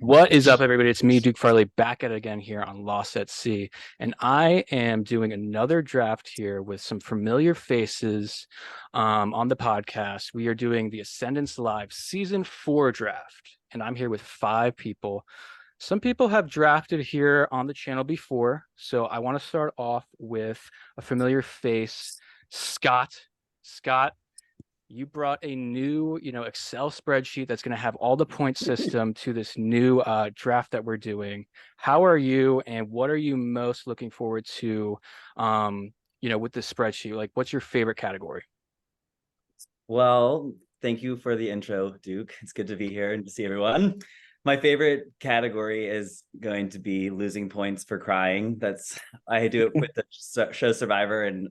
What is up, everybody? It's me, Duke Farley, back at it again here on Lost at Sea. And I am doing another draft here with some familiar faces on the podcast. We are doing the Ascendance Live Season 4 draft. And I'm here with 5 people. Some people have drafted here on the channel before. So I want to start off with a familiar face, Scott. Scott, you brought a new, Excel spreadsheet that's going to have all the point system to this new draft that we're doing. How are you, and what are you most looking forward to, with this spreadsheet? Like, what's your favorite category? Well, thank you for the intro, Duke. It's good to be here and to see everyone. My favorite category is going to be losing points for crying. I do it with the show Survivor, and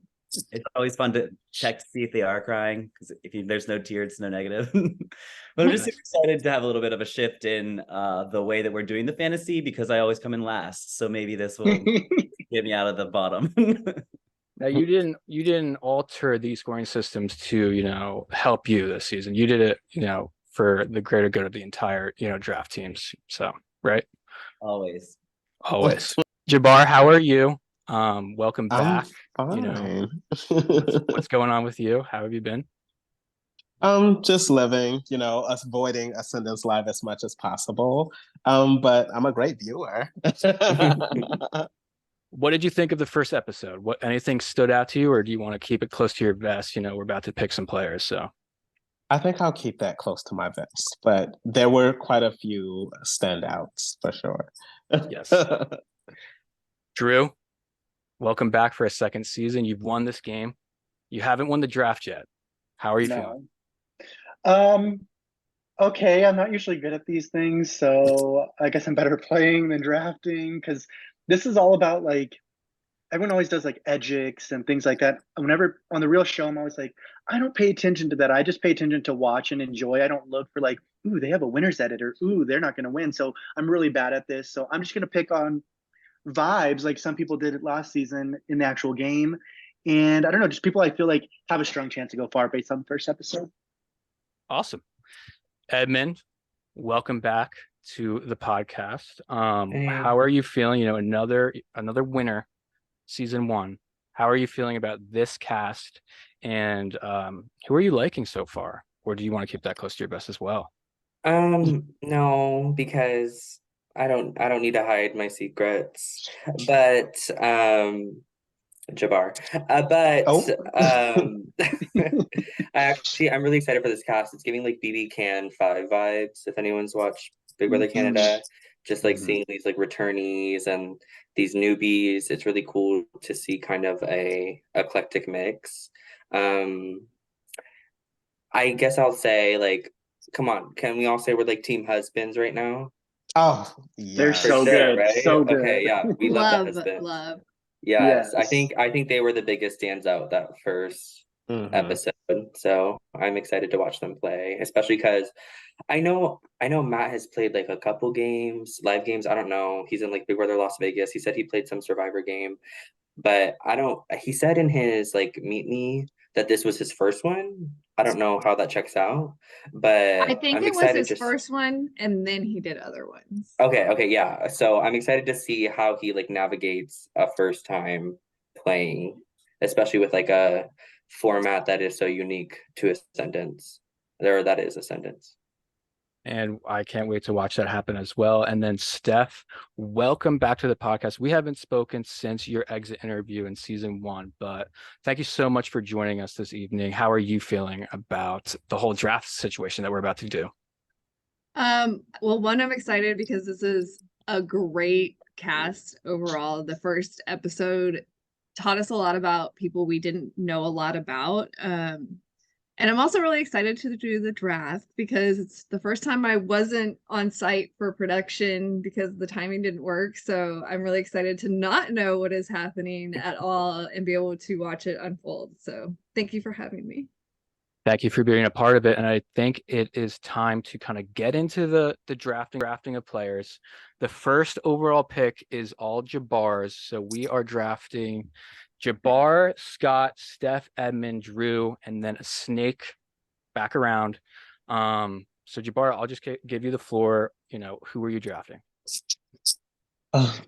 it's always fun to check to see if they are crying, because there's no tear, it's no negative. But I'm just super excited to have a little bit of a shift in the way that we're doing the fantasy, because I always come in last. So maybe this will get me out of the bottom. Now, you didn't alter these scoring systems to, help you this season. You did it, for the greater good of the entire, draft teams. So, right? Always. Always. Jabbar, how are you? Welcome I'm back. fine. What's going on with you? How have you been? I'm just living, avoiding Ascendance Live as much as possible. But I'm a great viewer. What did you think of the first episode? Anything stood out to you, or do you want to keep it close to your vest? We're about to pick some players, so. I think I'll keep that close to my vest, but there were quite a few standouts for sure. Yes. Drew, welcome back for a second season. You've won this game. You haven't won the draft yet. How are you feeling? Okay, I'm not usually good at these things, so I guess I'm better playing than drafting, because this is all about, like, everyone always does like edgics and things like that. Whenever on the real show, I'm always like, I don't pay attention to that. I just pay attention to watch and enjoy. I don't look for like, ooh, they have a winner's edit, or ooh, they're not going to win. So I'm really bad at this. So I'm just going to pick on vibes, like some people did it last season in the actual game. And I don't know, just people I feel like have a strong chance to go far based on the first episode. Awesome. Edmund, welcome back to the podcast. How are you feeling? Another winner, season 1. How are you feeling about this cast, and who are you liking so far? Or do you want to keep that close to your vest as well? No, because I don't need to hide my secrets. But Jabbar. I'm really excited for this cast. It's giving like BB Can 5 vibes, if anyone's watched Big Brother Canada. Just like seeing these like returnees and these newbies. It's really cool to see kind of a eclectic mix. I guess I'll say, like, come on, can we all say we're like team husbands right now? Oh, yeah. They're so good, right? So good. Okay, yeah, we love the husbands. Love. Yes, I think they were the biggest standout that first episode. So I'm excited to watch them play, especially because I know Matt has played like a couple games, live games. I don't know. He's in like Big Brother Las Vegas. He said he played some Survivor game, but he said in his like Meet Me that this was his first one. I don't know how that checks out, but I think I'm it was excited his first one, and then he did other ones. Okay, yeah. So I'm excited to see how he like navigates a first time playing, especially with like a format that is so unique to Ascendance. That is Ascendance. And I can't wait to watch that happen as well. And then Steph, welcome back to the podcast. We haven't spoken since your exit interview in season 1, but thank you so much for joining us this evening. How are you feeling about the whole draft situation that we're about to do? Well, one, I'm excited because this is a great cast overall. The first episode taught us a lot about people we didn't know a lot about. And I'm also really excited to do the draft because it's the first time I wasn't on site for production because the timing didn't work. So I'm really excited to not know what is happening at all and be able to watch it unfold. So thank you for having me. Thank you for being a part of it. And I think it is time to kind of get into the drafting of players. The first overall pick is all Jabbar's. So we are drafting Jabbar, Scott, Steph, Edmund, Drew, and then a snake back around. So Jabbar, I'll just give you the floor. Who are you drafting? Oh,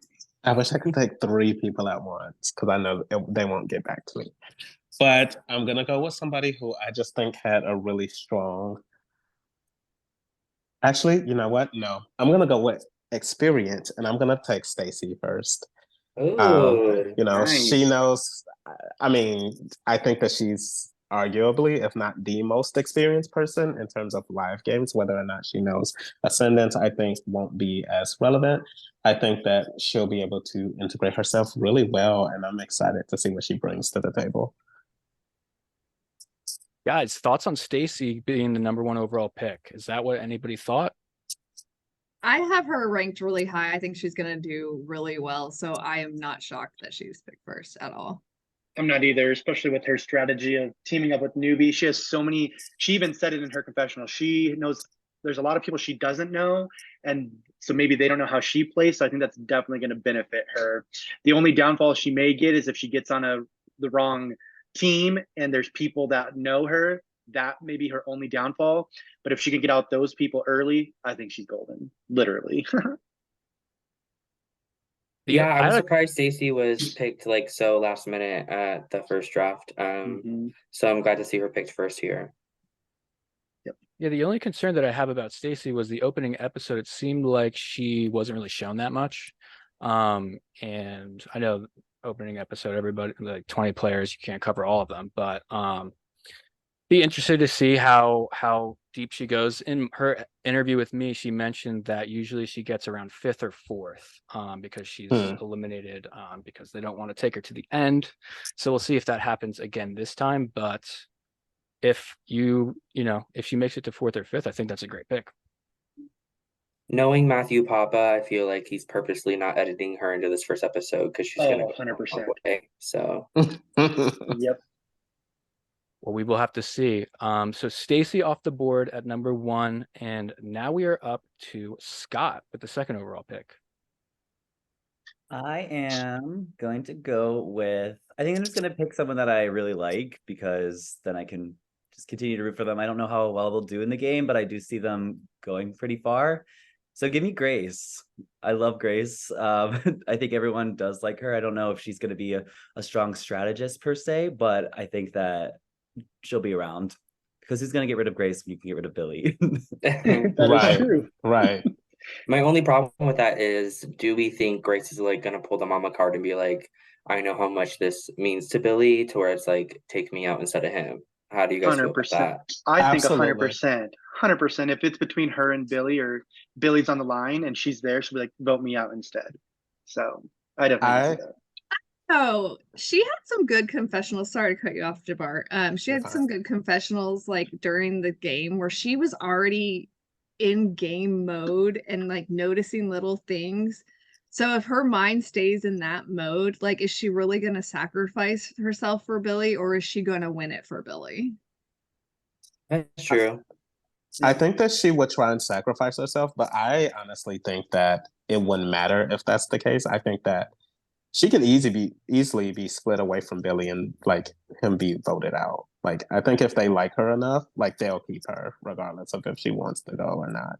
I wish I could take 3 people at once because I know they won't get back to me. But I'm gonna go with somebody who I just think had a really strong. Actually, you know what? No, I'm gonna go with experience, and I'm gonna take Stacy first. Ooh. She Nice. knows. I mean, I think that she's arguably, if not the most experienced person in terms of live games. Whether or not she knows Ascendance, I think won't be as relevant. I think that she'll be able to integrate herself really well, and I'm excited to see what she brings to the table. Guys, thoughts on Stacy being the #1 overall pick? Is that what anybody thought? I have her ranked really high. I think she's gonna do really well. So I am not shocked that she's picked first at all. I'm not either, especially with her strategy of teaming up with newbie. She has so many. She even said it in her confessional. She knows there's a lot of people she doesn't know, and so maybe they don't know how she plays. So I think that's definitely going to benefit her. The only downfall she may get is if she gets on the wrong team and there's people that know her. That may be her only downfall. But if she can get out those people early, I think she's golden, literally. Yeah, I was surprised Stacey was picked like so last minute at the first draft. So I'm glad to see her picked first here. Yep. Yeah, the only concern that I have about Stacey was the opening episode. It seemed like she wasn't really shown that much. And I know opening episode, everybody like 20 players, you can't cover all of them, but be interested to see how deep she goes. In her interview with me, she mentioned that usually she gets around 5th or 4th because she's eliminated because they don't want to take her to the end. So we'll see if that happens again this time. But if if she makes it to 4th or 5th, I think that's a great pick. Knowing Matthew Papa, I feel like he's purposely not editing her into this first episode because she's gonna go 100%. away. So Yep. Well, we will have to see. So Stacy off the board at #1, and now we are up to Scott with the 2nd overall pick. I am going to go with, I think I'm just going to pick someone that I really like because then I can just continue to root for them. I don't know how well they'll do in the game, but I do see them going pretty far. So give me Grace. I love Grace. I think everyone does like her. I don't know if she's going to be a strong strategist per se, but I think that she'll be around because who's going to get rid of Grace when you can get rid of Billy? That is true. Right. My only problem with that is, do we think Grace is like gonna pull the mama card and be like, I know how much this means to Billy, to where it's like, take me out instead of him? How do you guys feel about 100%. that? I think Absolutely. 100%. 100%. If it's between her and Billy, or Billy's on the line and she's there, she'll be like, vote me out instead. So I definitely see that. Oh, she had some good confessionals. Sorry to cut you off, Jabbar. She had some good confessionals like during the game where she was already in game mode and like noticing little things. So if her mind stays in that mode, like, is she really going to sacrifice herself for Billy, or is she going to win it for Billy? That's true. I think that she would try and sacrifice herself, but I honestly think that it wouldn't matter if that's the case. I think that she can easily be split away from Billy and like him be voted out. Like I think if they like her enough, like they'll keep her regardless of if she wants to go or not.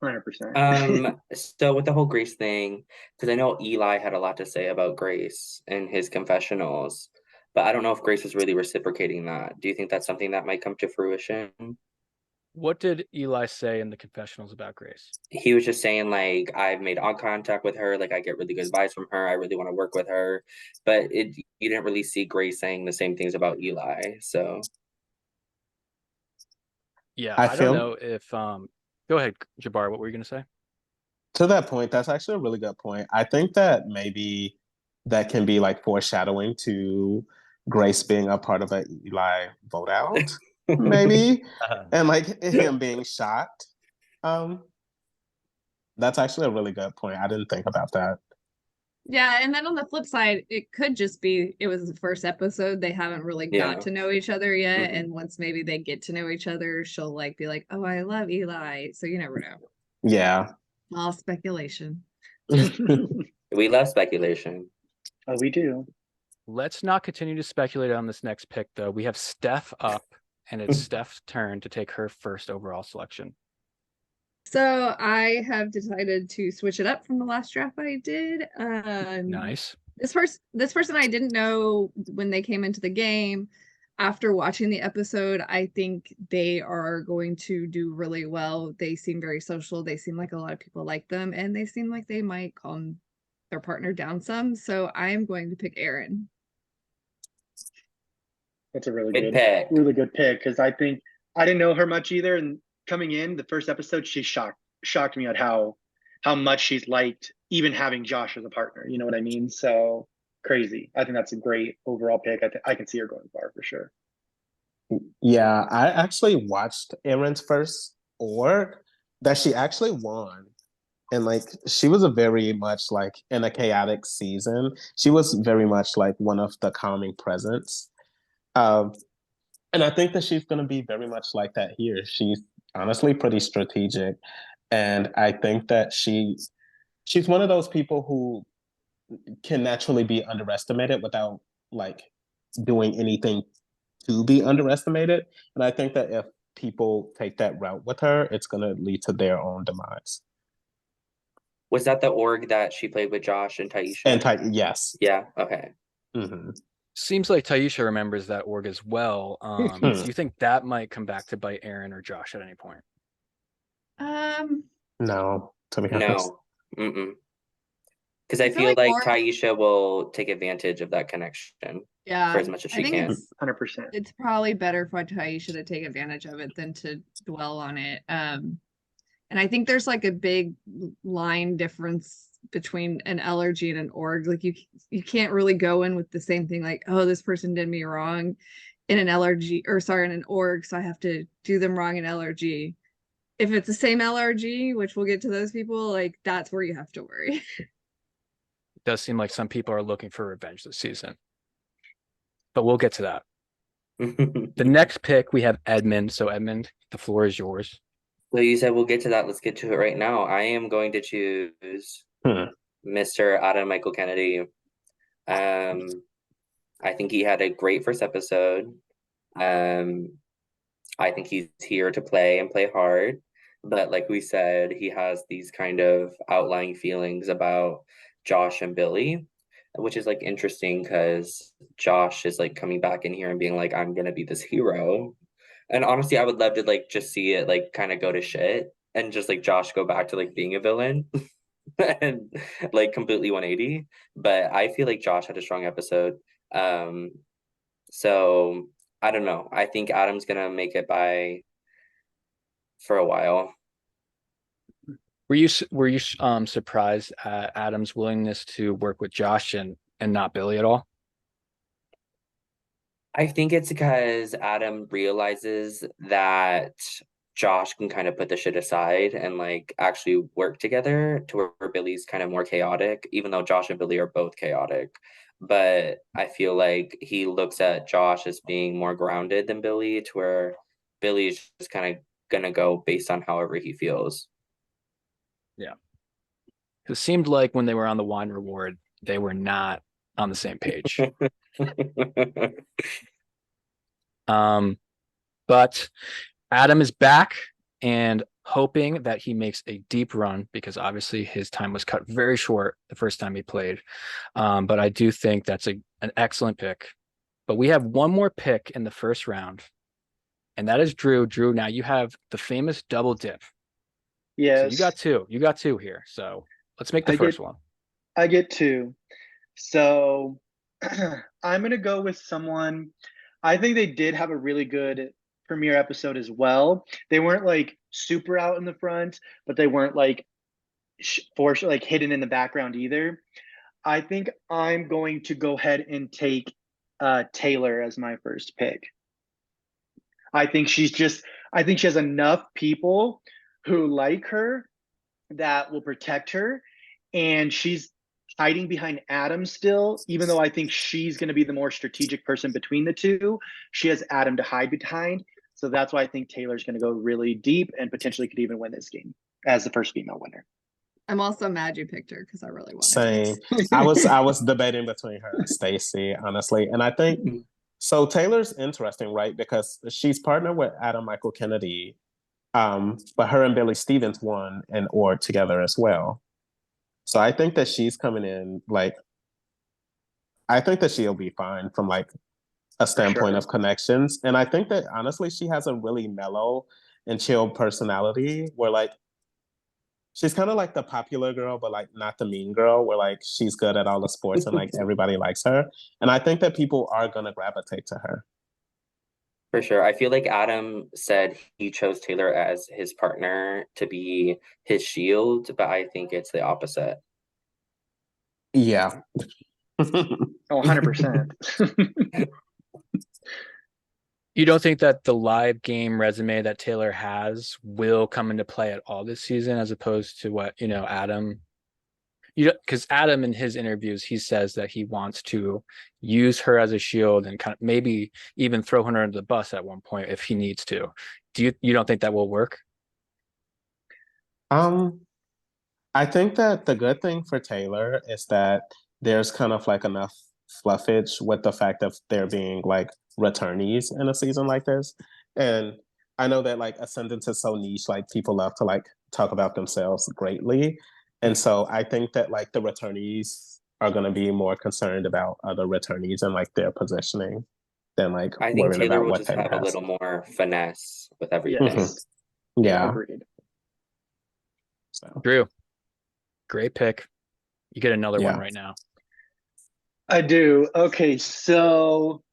100%. So with the whole Grace thing, because I know Eli had a lot to say about Grace in his confessionals, but I don't know if Grace is really reciprocating that. Do you think that's something that might come to fruition? What did Eli say in the confessionals about Grace? He was just saying like, I've made eye contact with her, like I get really good vibes from her, I really want to work with her, but you didn't really see Grace saying the same things about Eli. So yeah, I don't feel- know if go ahead, Jabbar, what were you going to say? To that point, that's actually a really good point. I think that maybe that can be like foreshadowing to Grace being a part of an Eli vote out, maybe, and like him being shot. That's actually a really good point. I didn't think about that. Yeah, and then on the flip side, it could just be it was the first episode. They haven't really got to know each other yet. And once maybe they get to know each other, she'll like be like, oh, I love Eli. So you never know. Yeah. All speculation. we love speculation. Oh, we do. Let's not continue to speculate on this next pick, though. We have Steph up, and it's Steph's turn to take her first overall selection. So I have decided to switch it up from the last draft I did. Nice. This person I didn't know when they came into the game. After watching the episode, I think they are going to do really well. They seem very social. They seem like a lot of people like them, and they seem like they might calm their partner down some. So I am going to pick Aaron. That's a really Good pick. really good pick, because I think I didn't know her much either. And coming in the first episode, she shocked me at how much she's liked, even having Josh as a partner. You know what I mean? So crazy. I think that's a great overall pick. I can see her going far for sure. Yeah, I actually watched Erin's first org that she actually won. And like she was a very much like in a chaotic season. She was very much like one of the calming presence. Um, and I think that she's gonna be very much like that here. She's honestly pretty strategic. And I think that she's one of those people who can naturally be underestimated without like doing anything to be underestimated. And I think that if people take that route with her, it's going to lead to their own demise. Was that the org that she played with Josh and Taisha? And yes. Yeah. Okay. Mm-hmm. Seems like Taisha remembers that org as well. Do you think that might come back to bite Aaron or Josh at any point? No, to be honest. No. Because I feel like Taisha will take advantage of that connection. Yeah, for as much as she can. 100%. It's probably better for Taisha to take advantage of it than to dwell on it. And I think there's like a big line difference between an LRG and an org. Like you can't really go in with the same thing, like, oh, this person did me wrong in an LRG, or sorry, in an org, so I have to do them wrong in LRG. If it's the same LRG, which we'll get to those people, like that's where you have to worry. It does seem like some people are looking for revenge this season. But we'll get to that. The next pick, we have Edmund. So Edmund, the floor is yours. So you said we'll get to that. Let's get to it right now. I am going to choose Mr. Adam Michael Kennedy. I think he had a great first episode. I think he's here to play and play hard. But like we said, he has these kind of outlying feelings about Josh and Billy, which is like interesting because Josh is like coming back in here and being like, I'm gonna be this hero. And honestly, I would love to like just see it like kind of go to shit and just like Josh go back to like being a villain and like completely 180. But I feel like Josh had a strong episode. So I don't know. I think Adam's gonna make it by for a while. Were you surprised at Adam's willingness to work with Josh and not Billy at all? I think it's because Adam realizes that Josh can kind of put the shit aside and like actually work together to where Billy's kind of more chaotic, even though Josh and Billy are both chaotic. But I feel like he looks at Josh as being more grounded than Billy, to where Billy's just kind of gonna go based on however he feels. Yeah. It seemed like when they were on the wine reward, they were not on the same page. But Adam is back and hoping that he makes a deep run, because obviously his time was cut very short the first time he played. But I do think that's an excellent pick. But we have one more pick in the first round, and that is Drew. Drew, now you have the famous double dip. Yes. So you got two here. So let's make the first one. I get two. So I'm going to go with someone. I think they did have a really good premiere episode as well. They weren't like super out in the front, but they weren't like like hidden in the background either. I think I'm going to go ahead and take Taylor as my first pick. I think she has enough people who like her that will protect her, and she's hiding behind Adam still, even though I think she's going to be the more strategic person between the two. She has Adam to hide behind. So that's why I think Taylor's going to go really deep and potentially could even win this game as the first female winner. I'm also mad you picked her because I really wanted Same. I was debating between her and Stacey, honestly. And I think so Taylor's interesting, right? Because she's partnered with Adam Michael Kennedy. But her and Billy Stevens won an award together as well. So I think that she's coming in like I think that she'll be fine from like a standpoint sure. of connections. And I think that honestly she has a really mellow and chill personality where like she's kind of like the popular girl, but like not the mean girl, where like she's good at all the sports and like everybody likes her. And I think that people are gonna gravitate to her. For sure. I feel like Adam said he chose Taylor as his partner to be his shield, but I think it's the opposite. Yeah. Oh, 100%. You don't think that the live game resume that Taylor has will come into play at all this season, as opposed to what, Adam, because Adam in his interviews, he says that he wants to use her as a shield and kind of maybe even throw her under the bus at one point if he needs to. You don't think that will work? um, I think that the good thing for Taylor is that there's kind of like enough fluffage with the fact of there being like returnees in a season like this. And I know that like Ascendance is so niche, like people love to like talk about themselves greatly. And so I think that like the returnees are going to be more concerned about other returnees and like their positioning than like I think worrying Taylor about will what just Taylor have a has. little more finesse with everything. Yes, Yeah. agreed. So Drew, great pick. You get another one yeah. right now. I do. Okay, so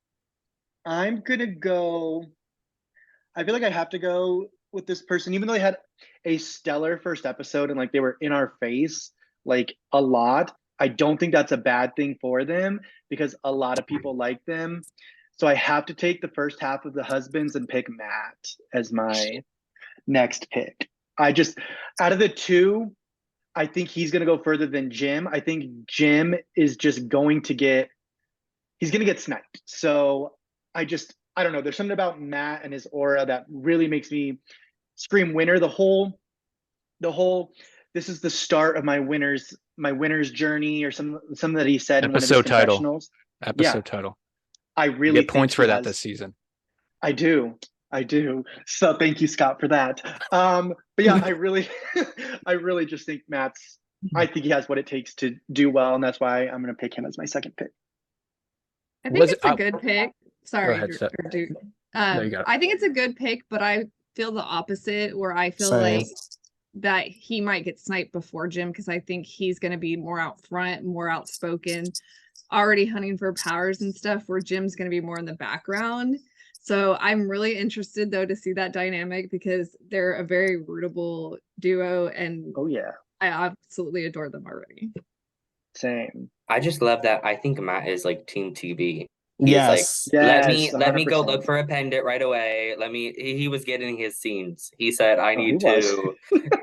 I'm gonna go. I feel like I have to go with this person, even though they had a stellar first episode and like they were in our face like a lot. I don't think that's a bad thing for them because a lot of people like them. So I have to take the first half of the husbands and pick Matt as my next pick. I just, out of the two, I think he's going to go further than Jim. I think Jim is just going to get, he's going to get sniped. So I don't know. There's something about Matt and his aura that really makes me scream winner. The whole, this is the start of my winner's journey, or something that he said in one of his Episode title. confessionals. Yeah, Episode title. I You really get points think he for that has. this season. I do. I do. So thank you, Scott, for that. But yeah, I really, I really just think I think he has what it takes to do well, and that's why I'm going to pick him as my second pick. I think it's a good pick. Sorry, ahead, Seth. Duke. No, you got it. I think it's a good pick, but I feel the opposite, where I feel Same. like that he might get sniped before Jim, because I think he's going to be more out front, more outspoken, already hunting for powers and stuff, where Jim's going to be more in the background. So I'm really interested though to see that dynamic, because they're a very rootable duo, and Oh yeah, I absolutely adore them already. same. I just love that. I think Matt is like Team TV. He's Yes. like, Yes, let me go 100%. look for a pendant right away. He was getting his scenes. He said, I Oh, he need was.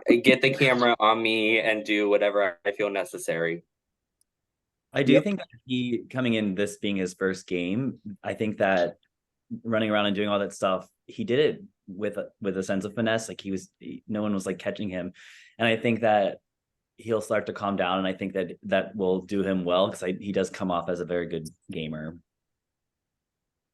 to get the camera on me and do whatever I feel necessary. I do Yep. think that he coming in this being his first game, I think that running around and doing all that stuff, he did it with a sense of finesse. Like no one was like catching him, and I think that he'll start to calm down, and I think that will do him well, because he does come off as a very good gamer.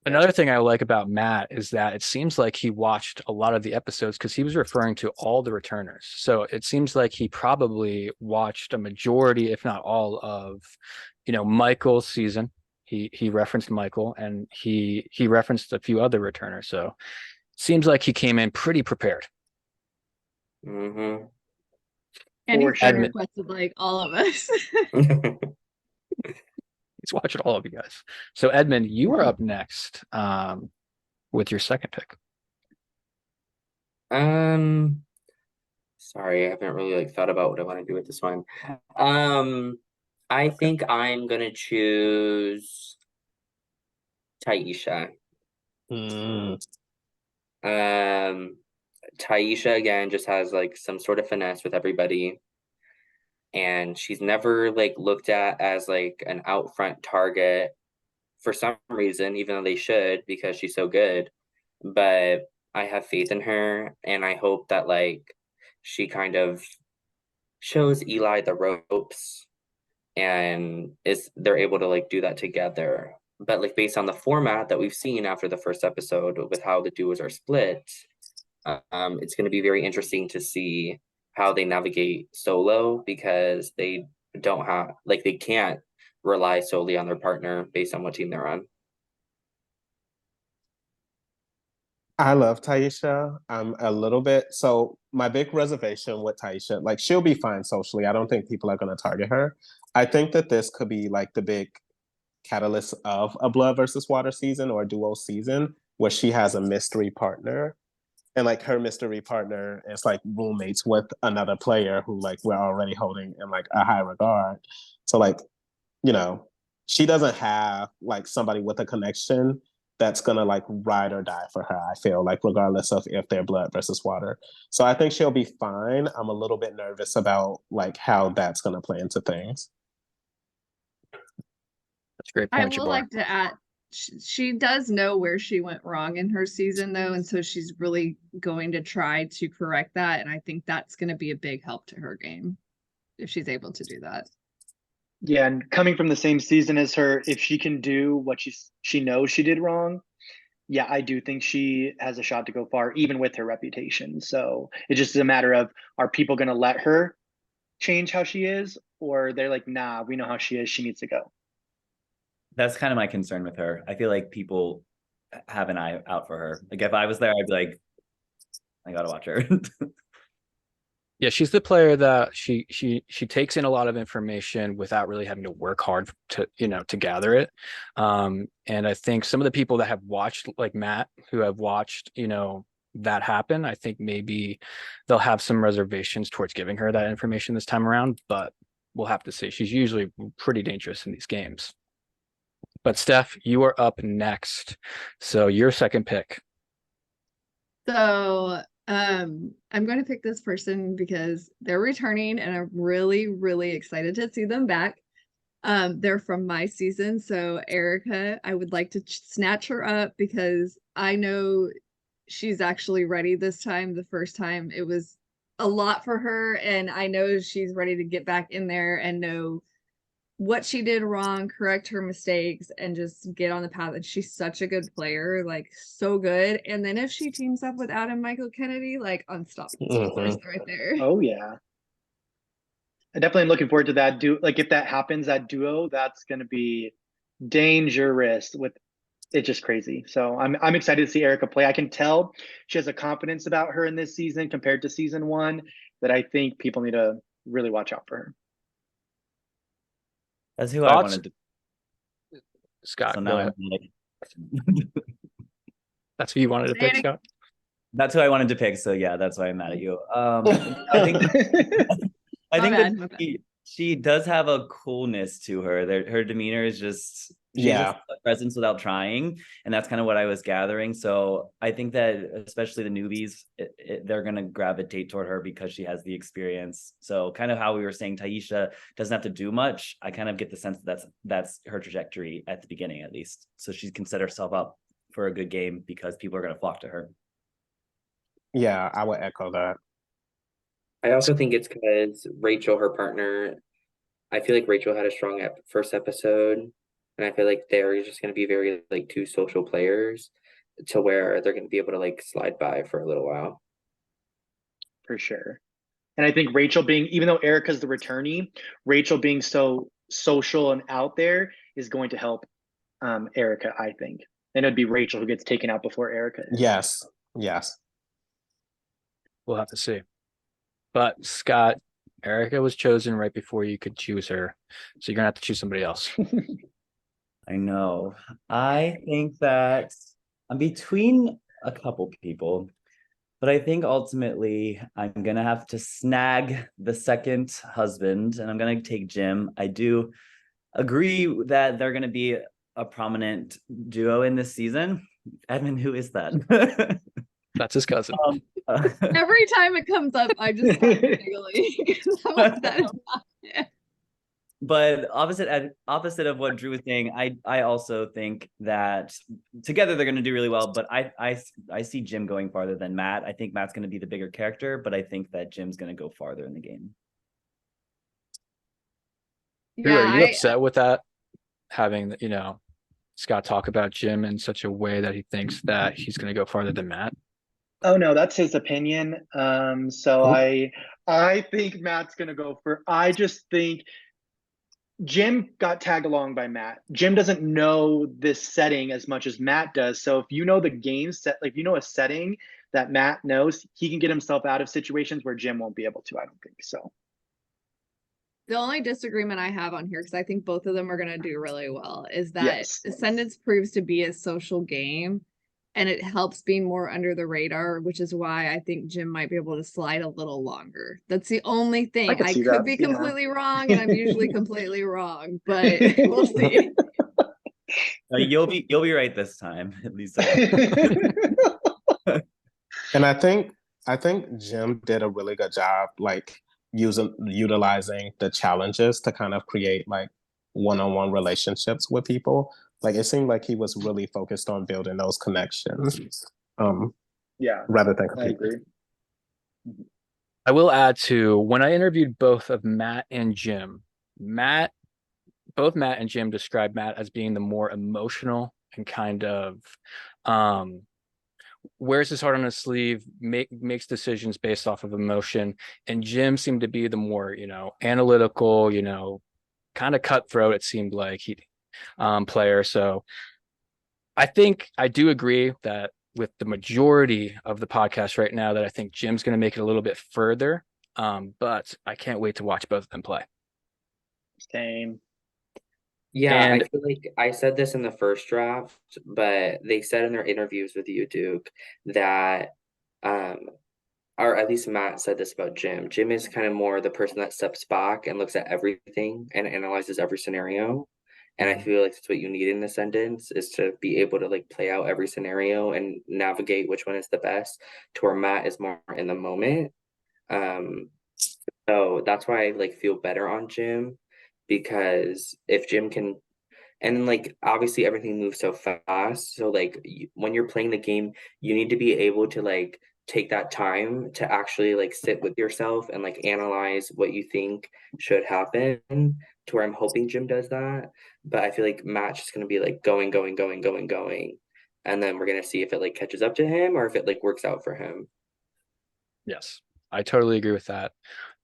Another thing I like about Matt is that it seems like he watched a lot of the episodes, because he was referring to all the returners. So it seems like he probably watched a majority, if not all, of, Michael's season. He referenced Michael, and he referenced a few other returners. So seems like he came in pretty prepared. Mm-hmm. And For he's sure. been requested like all of us. He's watching all of you guys. So Edmund, you are up next with your second pick. Sorry, I haven't really thought about what I want to do with this one. I think I'm gonna choose Taisha. Taisha again just has some sort of finesse with everybody, and she's never looked at as an out front target for some reason, even though they should, because she's so good. But I have faith in her, and I hope that she kind of shows Eli the ropes, and they're able to do that together. But based on the format that we've seen after the first episode with how the duos are split, It's going to be very interesting to see how they navigate solo, because they don't have, like, they can't rely solely on their partner based on what team they're on. I love Taisha. I'm a little bit so my big reservation with Taisha, like she'll be fine socially. I don't think people are going to target her. I think that this could be like the big catalyst of a blood versus water season or a duo season where she has a mystery partner, and like her mystery partner is like roommates with another player who like we're already holding in like a high regard. So like, you know, she doesn't have like somebody with a connection that's gonna like ride or die for her. I feel like regardless of if they're blood versus water. So I think she'll be fine. I'm a little bit nervous about like how that's gonna play into things. That's a great I point, will Jabbar. like to add, she does know where she went wrong in her season, though, and so she's really going to try to correct that. And I think that's going to be a big help to her game if she's able to do that. Yeah, and coming from the same season as her, if she can do what she knows she did wrong, yeah, I do think she has a shot to go far, even with her reputation. So it's just a matter of, are people going to let her change how she is, or they're like, nah, we know how she is, she needs to go. That's kind of my concern with her. I feel like people have an eye out for her. Like if I was there, I'd be like, I gotta watch her. Yeah, she's the player that she takes in a lot of information without really having to work hard to, you know, to gather it. And I think some of the people that have watched, like Matt, who have watched, you know, that happen, I think maybe they'll have some reservations towards giving her that information this time around, but we'll have to see. She's usually pretty dangerous in these games. But Steph, you are up next. So your second pick. So I'm going to pick this person because they're returning and I'm really, really excited to see them back. They're from my season. So Erica, I would like to snatch her up because I know she's actually ready this time. The first time it was a lot for her, and I know she's ready to get back in there and know what she did wrong, correct her mistakes, and just get on the path. And she's such a good player, like so good. And then if she teams up with Adam Michael Kennedy, like unstoppable force right there. Oh yeah. I definitely am looking forward to that. Like if that happens, that duo, that's gonna be dangerous with it's just crazy. So I'm excited to see Erica play. I can tell she has a confidence about her in this season compared to season one that I think people need to really watch out for her. That's who Thoughts? I wanted to. Scott, So go now ahead. I'm like, That's who you wanted to pick, Scott? that's who I wanted to pick. So yeah, that's why I'm mad at you. I think I think that she does have a coolness to her. Her demeanor is just she has a presence without trying, and that's kind of what I was gathering. So I think that especially the newbies, they're gonna gravitate toward her because she has the experience. So kind of how we were saying, Taisha doesn't have to do much. I kind of get the sense that that's her trajectory at the beginning, at least. So she can set herself up for a good game because people are gonna flock to her. Yeah, I would echo that. I also think it's because Rachel, her partner, I feel like Rachel had a strong first episode, and I feel like they're just going to be very like two social players to where they're going to be able to like slide by for a little while. For sure. And I think Rachel being, even though Erica's the returnee, Rachel being so social and out there is going to help Erica, I think. And it'd be Rachel who gets taken out before Erica is. Yes. We'll have to see. But Scott, Erica was chosen right before you could choose her. So you're going to have to choose somebody else. I know. I think that I'm between a couple people, but I think ultimately I'm going to have to snag the second husband, and I'm going to take Jim. I do agree that they're going to be a prominent duo in this season. Edmund, who is that? That's his cousin. Every time it comes up, I just start giggling. But opposite of what Drew was saying, I also think that together they're going to do really well. But I see Jim going farther than Matt. I think Matt's going to be the bigger character, but I think that Jim's going to go farther in the game. Yeah, are you upset with that? Having, you know, Scott talk about Jim in such a way that he thinks that he's going to go farther than Matt? Oh no, that's his opinion. So Oh. I think Matt's gonna go for. I just think Jim got tagged along by Matt. Jim doesn't know this setting as much as Matt does. So if you know the game set, like you know a setting that Matt knows, he can get himself out of situations where Jim won't be able to. I don't think so. The only disagreement I have on here, because I think both of them are going to do really well, is that Yes. Ascendance proves to be a social game and it helps being more under the radar, which is why I think Jim might be able to slide a little longer. That's the only thing. I could I see could that. be Yeah. completely wrong, and I'm usually completely wrong, but we'll see. You'll be right this time, at least. And I think Jim did a really good job, like utilizing the challenges to kind of create like one-on-one relationships with people. Like it seemed like he was really focused on building those connections, Yeah, rather than I competing. agree. I will add to when I interviewed both of Matt and Jim, both Matt and Jim described Matt as being the more emotional and kind of wears his heart on his sleeve, makes decisions based off of emotion. And Jim seemed to be the more, analytical, kind of cutthroat, it seemed like he player. So I think I do agree that with the majority of the podcast right now, that I think Jim's going to make it a little bit further. But I can't wait to watch both of them play. Same. Yeah, I And feel like I said this in the first draft, but they said in their interviews with you, Duke, that or at least Matt said this about Jim. Jim is kind of more the person that steps back and looks at everything and analyzes every scenario. And I feel like that's what you need in Ascendance, is to be able to like play out every scenario and navigate which one is the best, to where Matt is more in the moment. So that's why I like feel better on Jim, because if Jim can, and like obviously everything moves so fast, so like when you're playing the game, you need to be able to like take that time to actually like sit with yourself and like analyze what you think should happen, to where I'm hoping Jim does that. But I feel like Matt's just gonna be like going, going, going, going, going, and then we're gonna see if it like catches up to him or if it like works out for him. yes, I totally agree with that.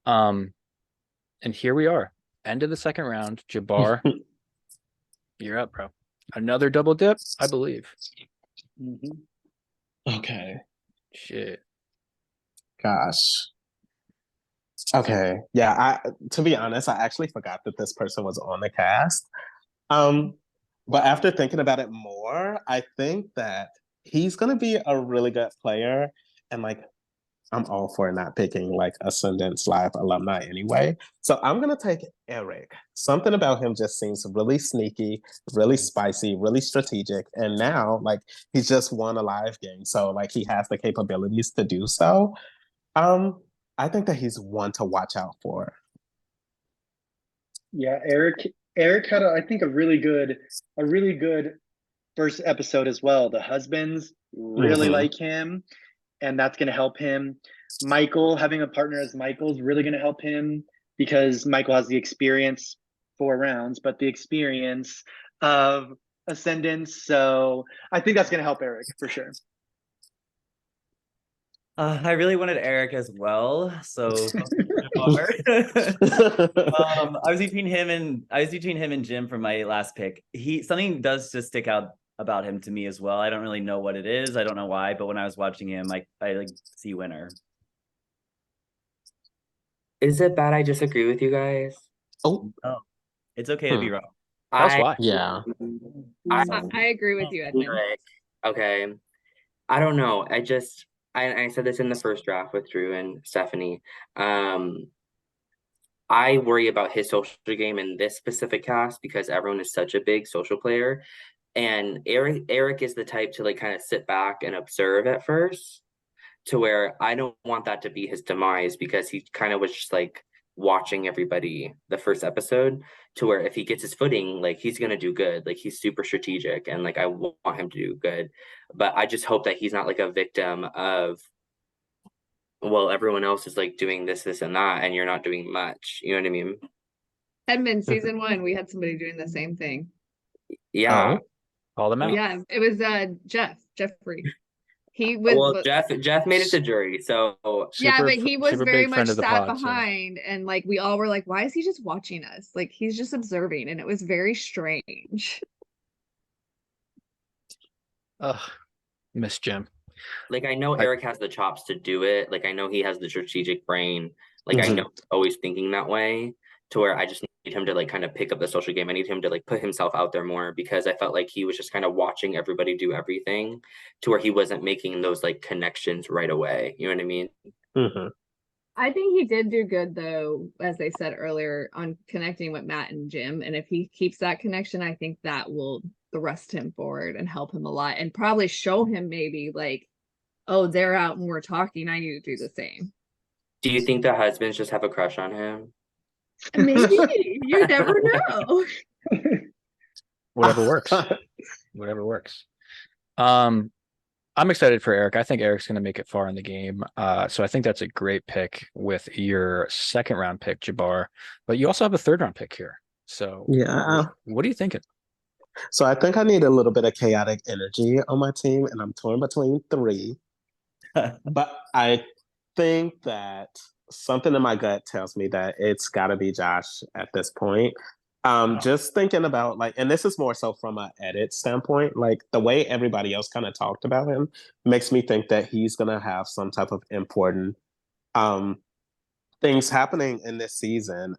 And here we are, end of the second round. Jabbar, you're up, bro. Another double dip, I believe. Okay. Shit. Gosh. Okay. Yeah, to be honest, I actually forgot that this person was on the cast. But after thinking about it more, I think that he's gonna be a really good player. And like I'm all for not picking like Ascendance Live alumni anyway. So I'm gonna take Eric. Something about him just seems really sneaky, really spicy, really strategic. And now like he's just won a live game. So like he has the capabilities to do so. I think that he's one to watch out for. Yeah, Eric had I think a really good first episode as well. The husbands really like him, and that's going to help him. Michael, having a partner as Michael is really going to help him, because Michael has the experience, 4 rounds, but the experience of Ascendance. So I think that's going to help Eric for sure. I really wanted Eric as well, so I was between him and Jim for my last pick. Something does just stick out about him to me as well. I don't really know what it is. I don't know why, but when I was watching him, I like see winner. Is it bad I disagree with you guys? Oh, it's okay to be wrong. Tell us why. yeah. I agree with you, Edmund. Okay. I don't know. I said this in the first draft with Drew and Stephanie. I worry about his social game in this specific cast because everyone is such a big social player. And Eric is the type to like kind of sit back and observe at first, to where I don't want that to be his demise, because he kind of was just like watching everybody the first episode, to where if he gets his footing, like he's gonna do good. Like he's super strategic, and like I want him to do good. But I just hope that he's not like a victim of, well, everyone else is like doing this, this, and that, and you're not doing much. You know what I mean? Edmund, season 1, we had somebody doing the same thing. Yeah. Call them out. Yeah, it was Jeffrey. He was, Well, Jeff made it to jury, so yeah, but he was super very big friend much of the sat pod. So. behind, and like we all were like, why is he just watching us? Like he's just observing, and it was very strange. Ugh, miss Jim. like I know Eric has the chops to do it. Like I know he has the strategic brain. Like I know he's always thinking that way, to where I just need him to like kind of pick up the social game. I need him to like put himself out there more, because I felt like he was just kind of watching everybody do everything, to where he wasn't making those like connections right away. You know what I mean? Mm-hmm. I think he did do good though, as they said earlier, on connecting with Matt and Jim. And if he keeps that connection, I think that will thrust him forward and help him a lot, and probably show him maybe like, oh, they're out and we're talking, I need to do the same. Do you think the husbands just have a crush on him? Maybe. You never know. Whatever works. Whatever works. I'm excited for Eric. I think Eric's going to make it far in the game. So I think that's a great pick with your second round pick, Jabbar. But you also have a third round pick here. So yeah, what are you thinking? So I think I need a little bit of chaotic energy on my team, and I'm torn between three. But I think that something in my gut tells me that it's got to be Josh at this point. Just thinking about like, and this is more so from an edit standpoint, like the way everybody else kind of talked about him makes me think that he's gonna have some type of important things happening in this season.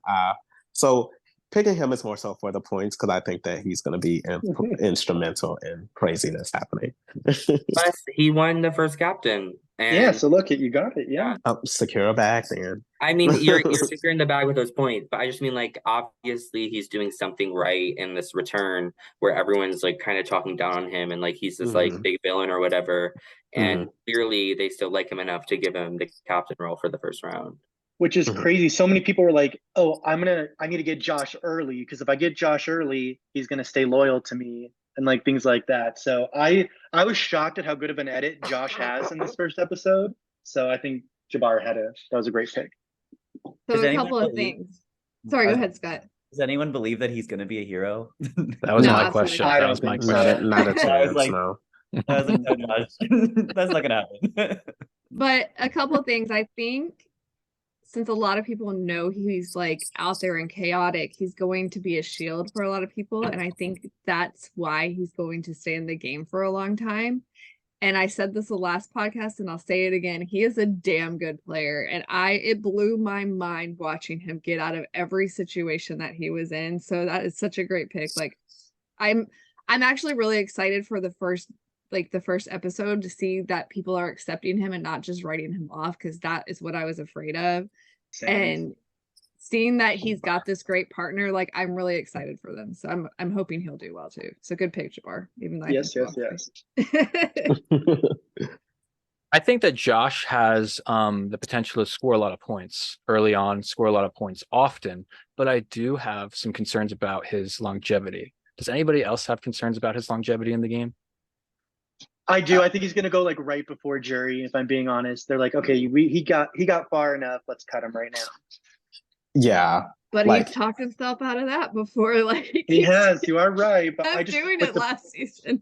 So picking him is more so for the points, because I think that he's going to be instrumental in craziness happening. Plus, he won the first captain. And yeah, so look, you got it. Yeah. Secure a bag, then. I mean, you're securing the bag with those points, but I just mean like obviously he's doing something right in this return, where everyone's like kind of talking down on him, and like he's this like big villain or whatever. And clearly they still like him enough to give him the captain role for the first round. Which is crazy. So many people were like, oh, I need to get Josh early, because if I get Josh early, he's gonna stay loyal to me, and like things like that. So I was shocked at how good of an edit Josh has in this first episode. So I think Jabbar that was a great pick. So a couple of things. Sorry, go ahead, Scott. Does anyone believe that he's gonna be a hero? That was my question. I That was my don't think question. Not a chance, I was like, no. I was like, no, Josh, that's not gonna happen. But a couple of things. I think since a lot of people know he's like out there and chaotic, he's going to be a shield for a lot of people. And I think that's why he's going to stay in the game for a long time. And I said this the last podcast, and I'll say it again. He is a damn good player. And it blew my mind watching him get out of every situation that he was in. So that is such a great pick. Like I'm actually really excited for the first episode to see that people are accepting him and not just writing him off, because that is what I was afraid of. Same. And seeing that he's got this great partner, like I'm really excited for them. So I'm hoping he'll do well too. So good pick, Jabbar. Even though yes. I think that Josh has the potential to score a lot of points early on, score a lot of points often, but I do have some concerns about his longevity. Does anybody else have concerns about his longevity in the game? I do. I think he's gonna go like right before jury. If I'm being honest, they're like, okay, he got far enough. Let's cut him right now. Yeah. But like, he's talked himself out of that before. Like He has. You are right. But I'm I just doing like it last season.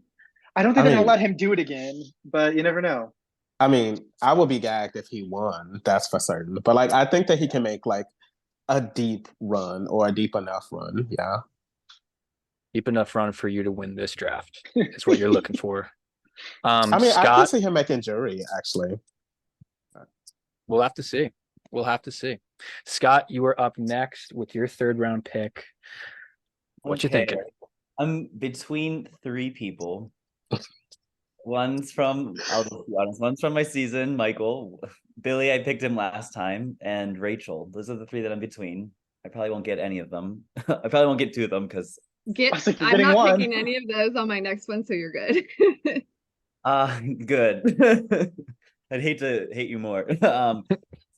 I don't think they're gonna let him do it again. But you never know. I mean, I would be gagged if he won. That's for certain. But like, I think that he can make like a deep run, or a deep enough run. Yeah. Deep enough run for you to win this draft is what you're looking for. I mean, Scott, I can see him making jury, actually. we'll have to see. We'll have to see. Scott, you are up next with your third round pick. What you thinking? I'm between three people. One's from, I'll just be honest, one's from my season, Michael. Billy, I picked him last time, and Rachel. Those are the three that I'm between. I probably won't get any of them. I probably won't get two of them, because I'm not picking any of those on my next one, so you're good. good. I'd hate to hate you more. I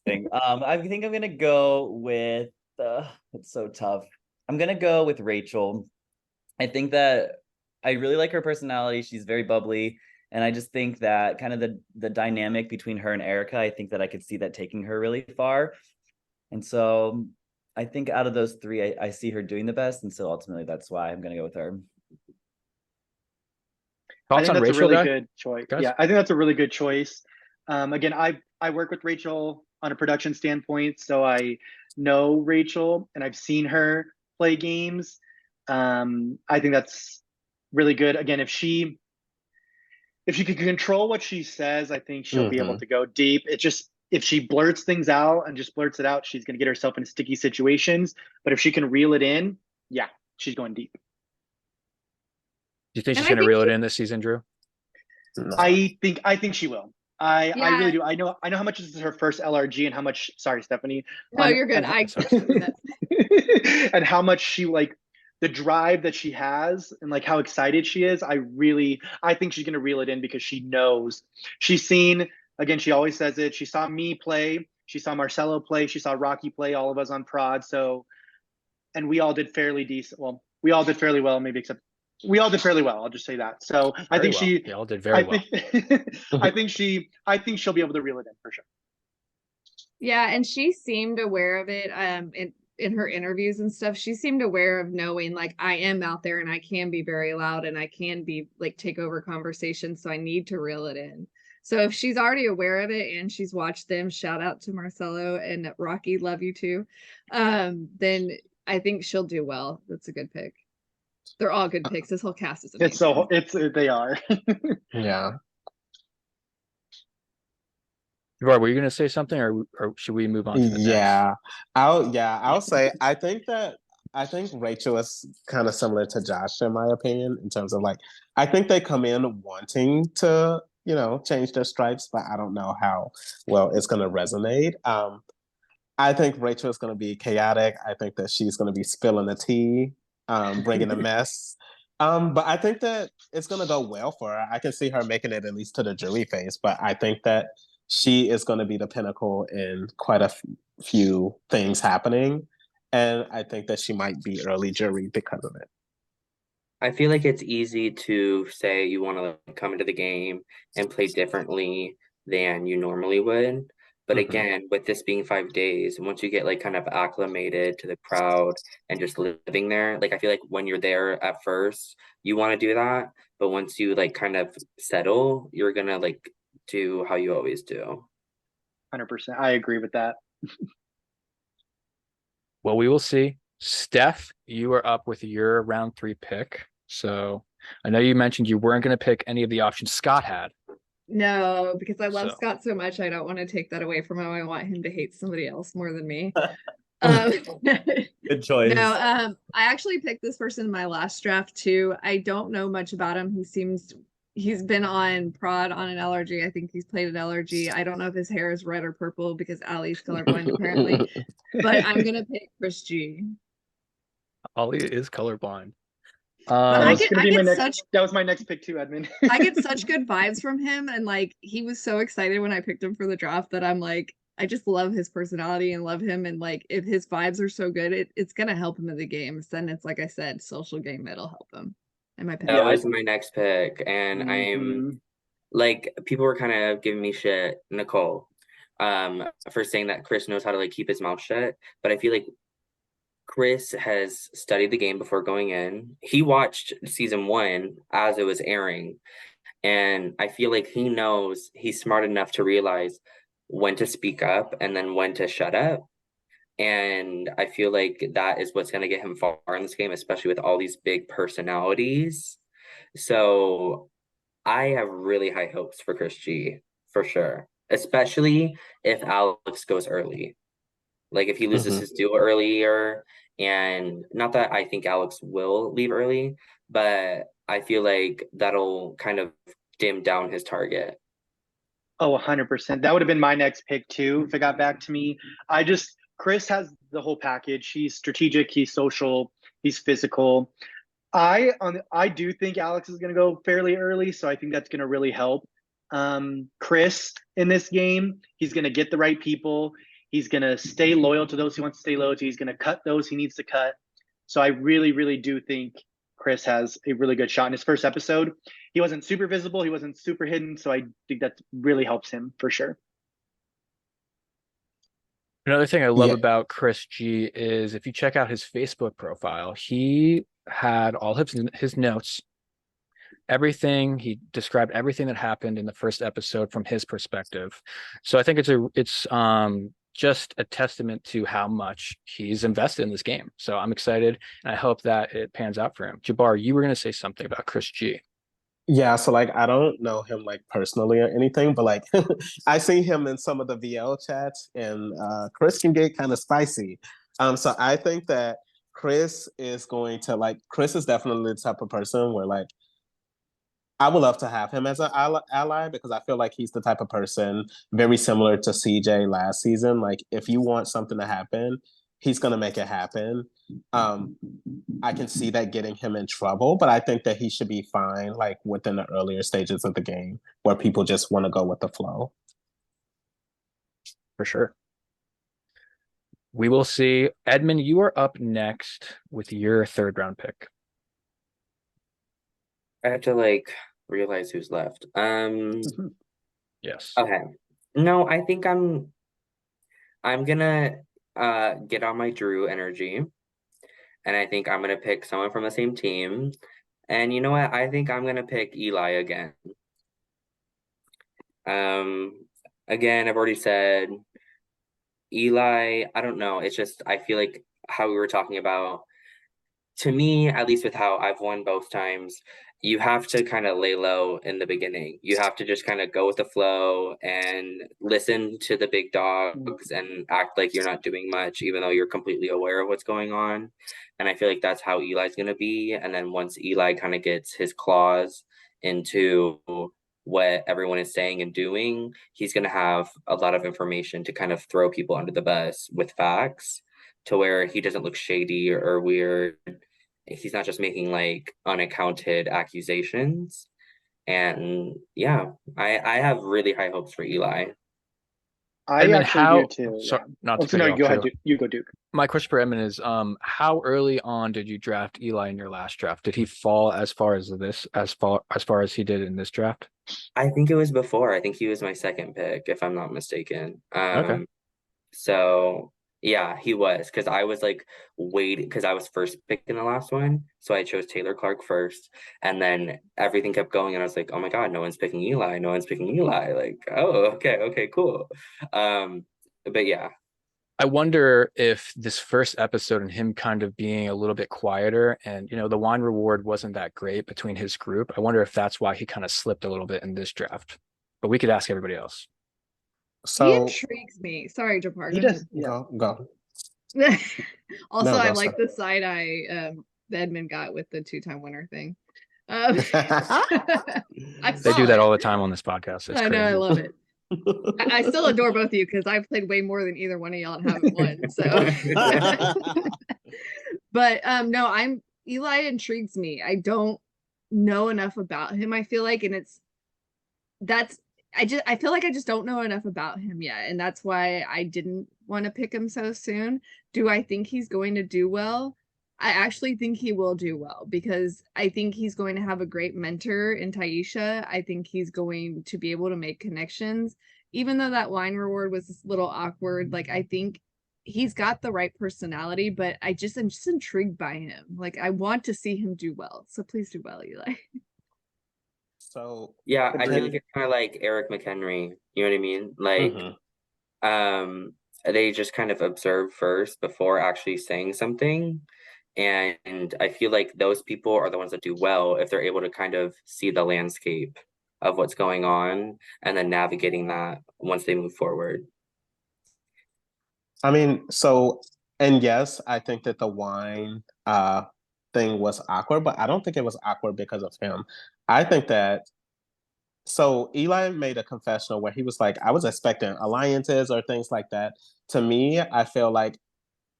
think I'm gonna go with it's so tough. I'm gonna go with Rachel. I think that I really like her personality. She's very bubbly, and I just think that kind of the dynamic between her and Erica, I think that I could see that taking her really far. And so I think out of those three, I see her doing the best, and so ultimately that's why I'm gonna go with her. I Thoughts think on that's a Rachel, really good choice. guys? Yeah, I think that's a really good choice. Again, I work with Rachel on a production standpoint, so I know Rachel and I've seen her play games. I think that's really good. Again, if she can control what she says, I think she'll be able Mhm. to go deep. It just if she blurts things out and just blurts it out, she's going to get herself in sticky situations. But if she can reel it in, yeah, she's going deep. Do you think And she's I going to think reel it in this season, Drew? No. I think she will. I yeah, really do. I know how much this is her first LRG and how much. Sorry, Stephanie. no, you're good. And I Sorry. and how much she like the drive that she has and like how excited she is. I think she's gonna reel it in because she knows she's seen again. She always says it. She saw me play. She saw Marcelo play. She saw Rocky play. All of us on prod. So and we all did fairly decent. Well, we all did fairly well, maybe except we all did fairly well. I'll just say that. So I Very think well. she, They all did I very well. think, I think she'll be able to reel it in for sure. Yeah, and she seemed aware of it in her interviews and stuff. She seemed aware of knowing like I am out there and I can be very loud and I can be like take over conversations, so I need to reel it in. So if she's already aware of it and she's watched them, shout out to Marcelo and Rocky, love you too. Then I think she'll do well. That's a good pick. They're all good picks. This whole cast is amazing. They are. Yeah. Gerard, were you going to say something, or should we move on to the picks? I'll say I think Rachel is kind of similar to Josh in my opinion in terms of like I think they come in wanting to, change their stripes, but I don't know how well it's gonna resonate. I think Rachel is gonna be chaotic. I think that she's gonna be spilling the tea, bringing a mess. But I think that it's gonna go well for her. I can see her making it at least to the jury phase, but I think that she is going to be the pinnacle in quite a few things happening. And I think that she might be early jury because of it. I feel like it's easy to say you want to come into the game and play differently than you normally would. But Mhm. again, with this being 5 days, once you get like kind of acclimated to the crowd and just living there, like I feel like when you're there at first, you want to do that. But once you like kind of settle, you're gonna like do how you always do. 100%. I agree with that. Well, we will see. Steph, you are up with your round 3 pick. So I know you mentioned you weren't going to pick any of the options Scott had. No, because I love So Scott so much, I don't want to take that away from him. I want him to hate somebody else more than me. Um, Good choice. no, I actually picked this person in my last draft too. I don't know much about him. He's been on prod on an LRG. I think he's played an LRG. I don't know if his hair is red or purple because Ali's colorblind apparently, but I'm gonna pick Chris G. Ollie is colorblind. But That I was get gonna be my next. such That was my next pick too, Edmund. I get such good vibes from him, and like he was so excited when I picked him for the draft that I'm like, I just love his personality and love him, and like if his vibes are so good, it's gonna help him in the games. Then it's like I said, social game that'll help him. And my pick. That was my next pick, and Mhm. I'm like people were kind of giving me shit, Nicole, for saying that Chris knows how to like keep his mouth shut. But I feel like Chris has studied the game before going in. He watched season 1 as it was airing, and I feel like he knows he's smart enough to realize when to speak up and then when to shut up. And I feel like that is what's going to get him far in this game, especially with all these big personalities. So I have really high hopes for Chris G for sure, especially if Alex goes early. Like if he loses Mhm. his duel earlier, and not that I think Alex will leave early, but I feel like that'll kind of dim down his target. Oh, 100%. That would have been my next pick too if it got back to me. Chris has the whole package. He's strategic, he's social, he's physical. I do think Alex is going to go fairly early, so I think that's going to really help Chris in this game. He's going to get the right people. He's going to stay loyal to those he wants to stay loyal to. He's going to cut those he needs to cut. So I really, really do think Chris has a really good shot in his first episode. He wasn't super visible. He wasn't super hidden. So I think that really helps him for sure. Another thing I love Yeah. about Chris G is if you check out his Facebook profile, he had all his notes everything. He described everything that happened in the first episode from his perspective. So I think it's just a testament to how much he's invested in this game. So I'm excited, and I hope that it pans out for him. Jabbar, you were going to say something about Chris G. Yeah, so like I don't know him like personally or anything, but like I see him in some of the VL chats, and Chris can get kind of spicy. So I think that Chris is going to like Chris is definitely the type of person where like I would love to have him as an ally because I feel like he's the type of person very similar to CJ last season. Like if you want something to happen, he's gonna make it happen. Um, I can see that getting him in trouble, but I think that he should be fine, like within the earlier stages of the game where people just want to go with the flow. For sure. We will see. Edmund, you are up next with your third round pick. I have to like realize who's left. Yes. Okay. No, I think I'm gonna get on my Drew energy, and I think I'm gonna pick someone from the same team. And you know what? I think I'm gonna pick Eli again. Again, I've already said Eli, I don't know. It's just I feel like how we were talking about, to me, at least with how I've won both times, you have to kind of lay low in the beginning. You have to just kind of go with the flow and listen to the big dogs and act like you're not doing much, even though you're completely aware of what's going on. And I feel like that's how Eli's going to be. And then once Eli kind of gets his claws into what everyone is saying and doing, he's going to have a lot of information to kind of throw people under the bus with facts to where he doesn't look shady or weird. He's not just making like unaccounted accusations. And yeah, I have really high hopes for Eli. I Edmund, actually do too. Sorry, Yeah. not to So cut no, you off, go ahead. too. You go, Duke. My question for Edmund is, how early on did you draft Eli in your last draft? Did he fall as far as as he did in this draft? I think it was before. I think he was my second pick, if I'm not mistaken. Okay. So yeah, he was, because I was like waiting because I was first picked in the last one. So I chose Taylor Clark first, and then everything kept going, and I was like, oh my God, no one's picking Eli, no one's picking Eli. Like, oh, okay, cool. But yeah. I wonder if this first episode and him kind of being a little bit quieter, and the wine reward wasn't that great between his group. I wonder if that's why he kind of slipped a little bit in this draft. But we could ask everybody else. He So intrigues me. Sorry, Japar. He go does. Yeah. go. Also, No, I go, like sir. the side eye Edmund got with the 2-time winner thing. They do that all the time on this podcast. It's I know, crazy. I love it. I still adore both of you because I've played way more than either one of y'all and haven't won. So, but no, Eli intrigues me. I don't know enough about him. I feel like, and I feel like I just don't know enough about him yet, and that's why I didn't want to pick him so soon. Do I think he's going to do well? I actually think he will do well because I think he's going to have a great mentor in Taisha. I think he's going to be able to make connections. Even though that wine reward was a little awkward, like I think he's got the right personality, but I'm just intrigued by him. Like I want to see him do well. So please do well, Eli. So Yeah, I Agreed. think it's kind of like Eric McHenry. You know what I mean? Like, they just kind of observe first before actually saying something. And I feel like those people are the ones that do well if they're able to kind of see the landscape of what's going on and then navigating that once they move forward. I mean, and yes, I think that the wine thing was awkward, but I don't think it was awkward because of him. I think that Eli made a confessional where he was like, I was expecting alliances or things like that. To me, I feel like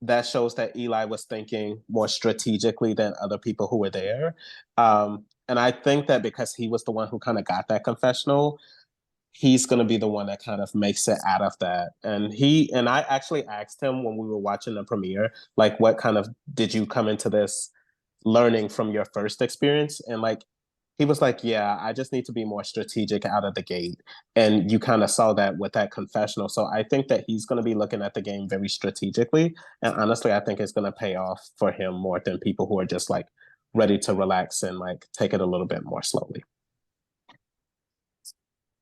that shows that Eli was thinking more strategically than other people who were there. And I think that because he was the one who kind of got that confessional, he's going to be the one that kind of makes it out of that. And I actually asked him when we were watching the premiere, like, what kind of did you come into this learning from your first experience? And like, he was like, yeah, I just need to be more strategic out of the gate. And you kind of saw that with that confessional. So I think that he's going to be looking at the game very strategically. And honestly, I think it's going to pay off for him more than people who are just like ready to relax and like take it a little bit more slowly.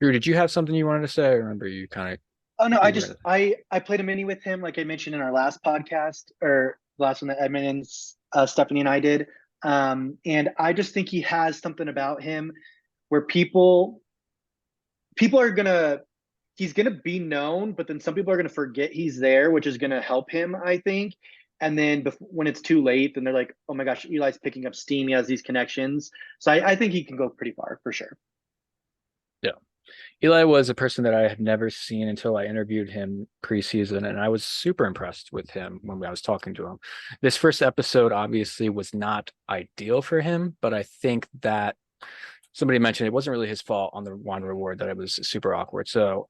Drew, did you have something you wanted to say? I remember you kind of. Oh no, I played a mini with him, like I mentioned in our last podcast, or the last one that Edmund and Stephanie and I did. And I just think he has something about him where people are gonna he's gonna be known, but then some people are gonna forget he's there, which is gonna help him, I think. And then when it's too late, then they're like, oh my gosh, Eli's picking up steam. He has these connections. So I think he can go pretty far for sure. Yeah. Eli was a person that I had never seen until I interviewed him preseason, and I was super impressed with him when I was talking to him. This first episode obviously was not ideal for him, but I think that somebody mentioned it wasn't really his fault on the wine reward that it was super awkward. So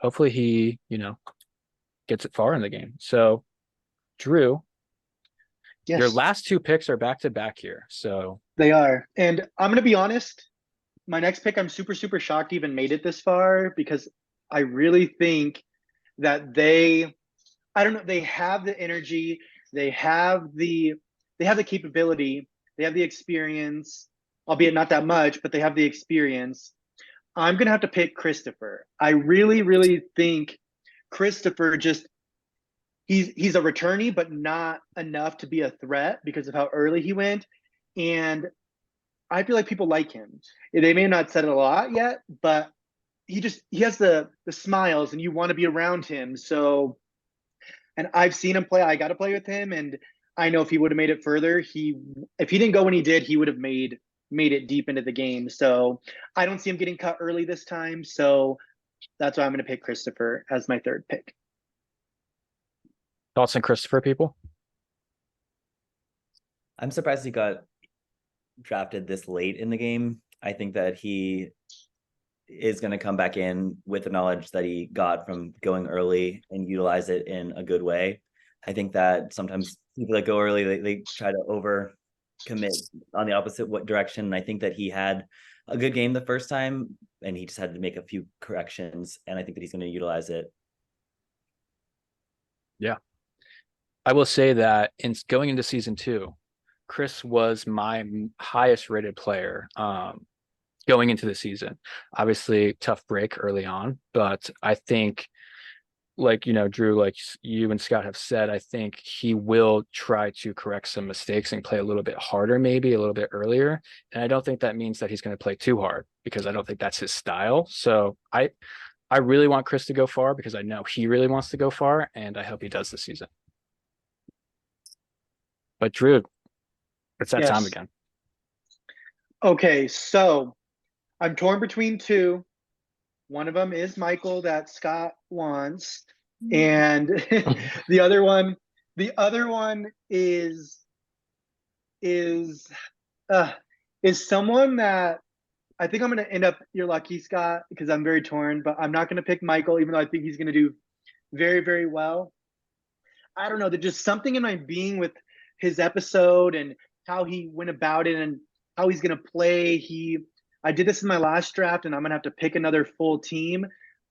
hopefully he, gets it far in the game. So Drew, your Yes, last two picks are back to back here. So they are. And I'm gonna be honest, my next pick, I'm super, super shocked even made it this far because I really think that I don't know, they have the energy, they have the capability, they have the experience, albeit not that much, but they have the experience. I'm gonna have to pick Christopher. I really, really think Christopher just he's a returnee, but not enough to be a threat because of how early he went. And I feel like people like him. They may have not said it a lot yet, but he has the smiles and you want to be around him. So, and I've seen him play. I got to play with him, and I know if he would have made it further, if he didn't go when he did, he would have made it deep into the game. So I don't see him getting cut early this time. So that's why I'm going to pick Christopher as my third pick. thoughts on Christopher, people? I'm surprised he got drafted this late in the game. I think that he is going to come back in with the knowledge that he got from going early and utilize it in a good way. I think that sometimes people that go early, they try to over commit on the opposite direction. And I think that he had a good game the first time and he just had to make a few corrections. And I think that he's going to utilize it. Yeah. I will say that in going into season 2, Chris was my highest rated player going into the season. Obviously, tough break early on, but I think, like, Drew, like you and Scott have said, I think he will try to correct some mistakes and play a little bit harder, maybe a little bit earlier. And I don't think that means that he's going to play too hard because I don't think that's his style. So I really want Chris to go far because I know he really wants to go far, and I hope he does this season. But Drew, it's that time again. Okay, so I'm torn between two. One of them is Michael that Scott wants, and the other one is someone that I think I'm going to end up. You're lucky, Scott, because I'm very torn. But I'm not going to pick Michael, even though I think he's going to do very, very well. I don't know. There's just something in my being with his episode and how he went about it and how he's going to play. I did this in my last draft, and I'm going to have to pick another full team.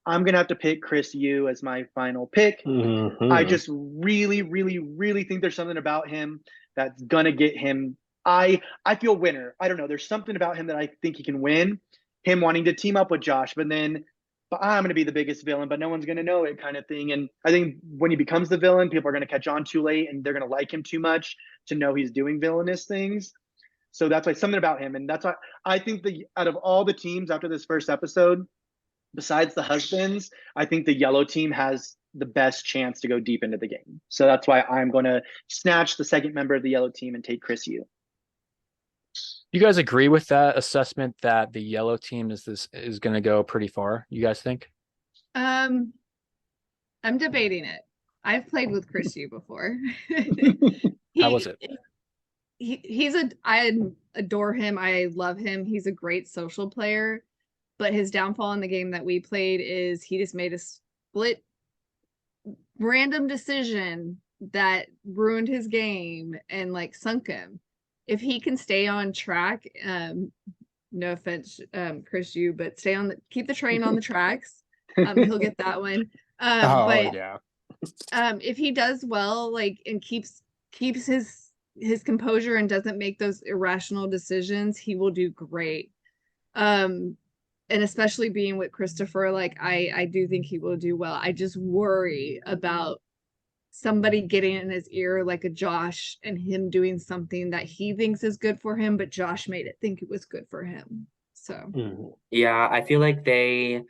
I'm going to have to pick Chris Yu as my final pick. Mm-hmm. I just really, really, really think there's something about him that's going to get him. I feel winner. I don't know. There's something about him that I think he can win. Him wanting to team up with Josh, but I'm going to be the biggest villain, but no one's going to know it kind of thing. And I think when he becomes the villain, people are going to catch on too late and they're going to like him too much to know he's doing villainous things. So that's why something about him. And that's why I think out of all the teams after this first episode, besides the husbands, I think the yellow team has the best chance to go deep into the game. So that's why I'm going to snatch the second member of the yellow team and take Chris Yu. You guys agree with that assessment that the yellow team is going to go pretty far? You guys think? I'm debating it. I've played with Chris Yu before. How was it? I adore him. I love him. He's a great social player, but his downfall in the game that we played is he just made a split random decision that ruined his game and like sunk him. If he can stay on track, no offense, Chris Yu, but keep the train on the tracks. He'll get that one. Yeah. If he does well, like, and keeps his his composure and doesn't make those irrational decisions, he will do great. And especially being with Christopher, like I do think he will do well. I just worry about somebody getting in his ear like a Josh and him doing something that he thinks is good for him, but Josh made it think it was good for him. So yeah, I feel like the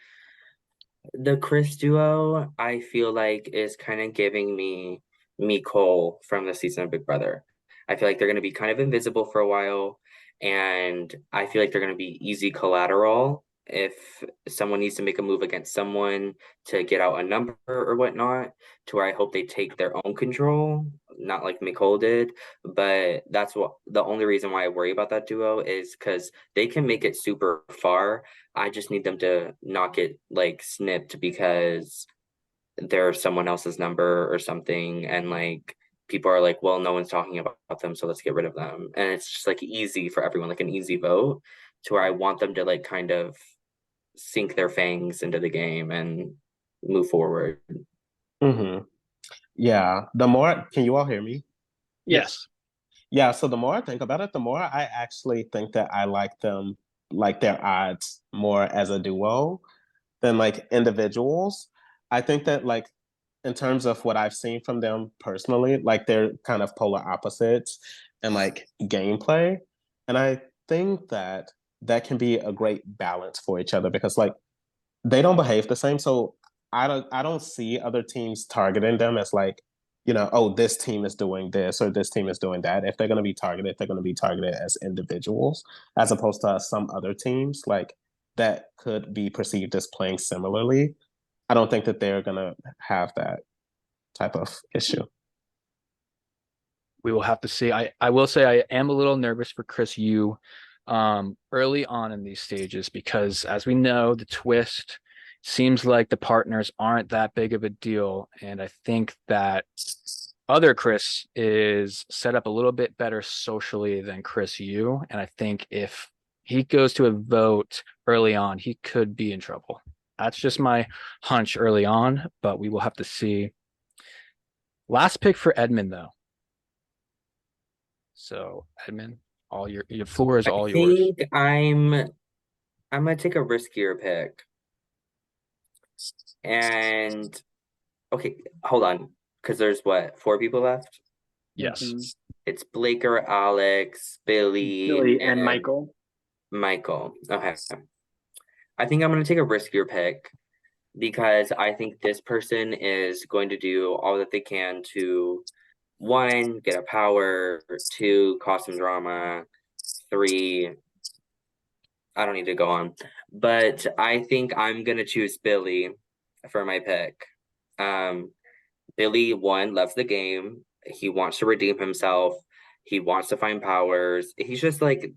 Chris duo, I feel like is kind of giving me Cole from the season of Big Brother. I feel like they're going to be kind of invisible for a while, and I feel like they're going to be easy collateral if someone needs to make a move against someone to get out a number or whatnot, to where I hope they take their own control, not like Nicole did. But that's what the only reason why I worry about that duo is because they can make it super far. I just need them to not get like snipped because they're someone else's number or something, and like people are like, well, no one's talking about them, so let's get rid of them. And it's just like easy for everyone, like an easy vote, to where I want them to like kind of sink their fangs into the game and move forward. Yeah. The more, can you all hear me? Yes. Yeah. So the more I think about it, the more I actually think that I like them, like their odds more as a duo than like individuals. I think that like in terms of what I've seen from them personally, like they're kind of polar opposites and like gameplay. And I think that that can be a great balance for each other because like they don't behave the same. So I don't see other teams targeting them as like, you know, oh, this team is doing this or this team is doing that. If they're going to be targeted, they're going to be targeted as individuals as opposed to some other teams like that could be perceived as playing similarly. I don't think that they're going to have that type of issue. We will have to see. I will say I am a little nervous for Chris Yu early on in these stages because as we know, the twist seems like the partners aren't that big of a deal. And I think that other Chris is set up a little bit better socially than Chris Yu. And I think if he goes to a vote early on, he could be in trouble. That's just my hunch early on, but we will have to see. Last pick for Edmund, though. So Edmund, all your floor is all yours. I think I'm gonna take a riskier pick. And okay, hold on, because there's what, 4 people left? Yes. It's Blaker, Alex, Billy, and Michael. Okay. I think I'm gonna take a riskier pick because I think this person is going to do all that they can to 1, get a power, 2, cause some drama, 3, I don't need to go on. But I think I'm gonna choose Billy for my pick. Billy, 1, loves the game. He wants to redeem himself. He wants to find powers. He's just like,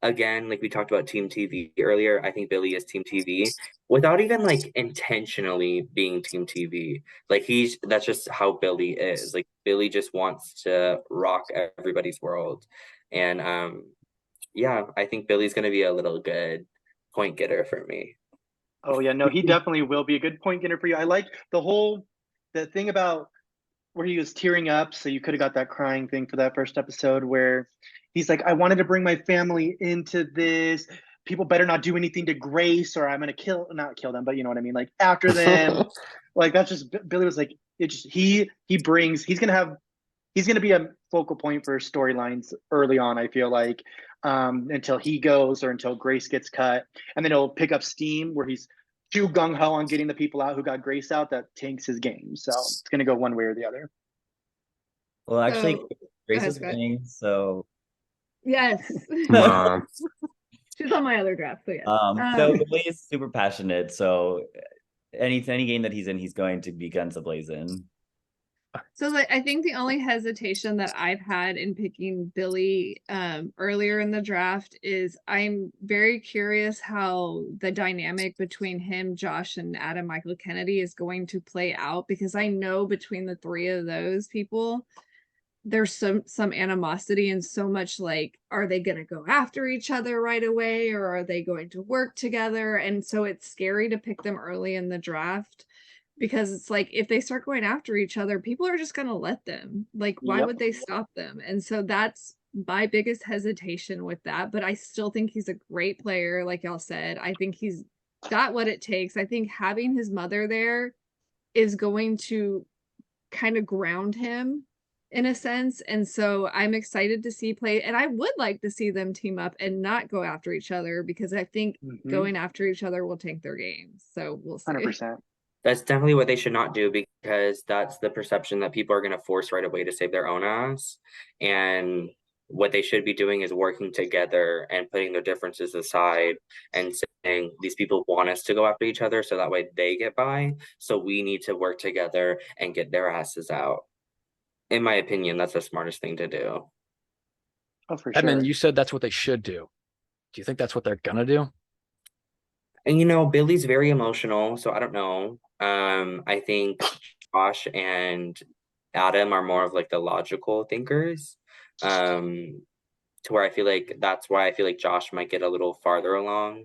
again, like we talked about Team TV earlier. I think Billy is Team TV without even like intentionally being Team TV. Like that's just how Billy is. Like Billy just wants to rock everybody's world. And yeah, I think Billy's gonna be a little good point getter for me. Oh yeah, no, he definitely will be a good point getter for you. I like the thing about where he was tearing up, so you could have got that crying thing for that first episode where he's like, I wanted to bring my family into this. People better not do anything to Grace or I'm gonna not kill them, but you know what I mean, like after them. Like that's just Billy was like, it just he's gonna be a focal point for storylines early on, I feel like, until he goes or until Grace gets cut. And then he'll pick up steam where he's too gung-ho on getting the people out who got Grace out that tanks his game. So it's gonna go one way or the other. Well, actually, So, Grace ahead, is Scott. winning, so Yes. Mom. She's on my other draft, so yes. so Billy is super passionate, so any game that he's in, he's going to be guns a-blazing. So like, I think the only hesitation that I've had in picking Billy earlier in the draft is I'm very curious how the dynamic between him, Josh, and Adam Michael Kennedy is going to play out, because I know between the 3 of those people, there's some animosity and so much like, are they going to go after each other right away or are they going to work together? And so it's scary to pick them early in the draft because it's like if they start going after each other, people are just going to let them. Like, why would they stop them? And so that's my biggest hesitation with that. But I still think he's a great player, like y'all said. I think he's got what it takes. I think having his mother there is going to kind of ground him in a sense. And so I'm excited to see play. And I would like to see them team up and not go after each other, because I think going after each other will tank their games. So we'll see. 100%. That's definitely what they should not do, because that's the perception that people are going to force right away to save their own ass. And what they should be doing is working together and putting their differences aside and saying, these people want us to go after each other so that way they get by. So we need to work together and get their asses out. In my opinion, that's the smartest thing to do. Oh, for Edmund, sure. you said that's what they should do. Do you think that's what they're gonna do? And you know, Billy's very emotional, so I don't know. I think Josh and Adam are more of like the logical thinkers. To where I feel like that's why I feel like Josh might get a little farther along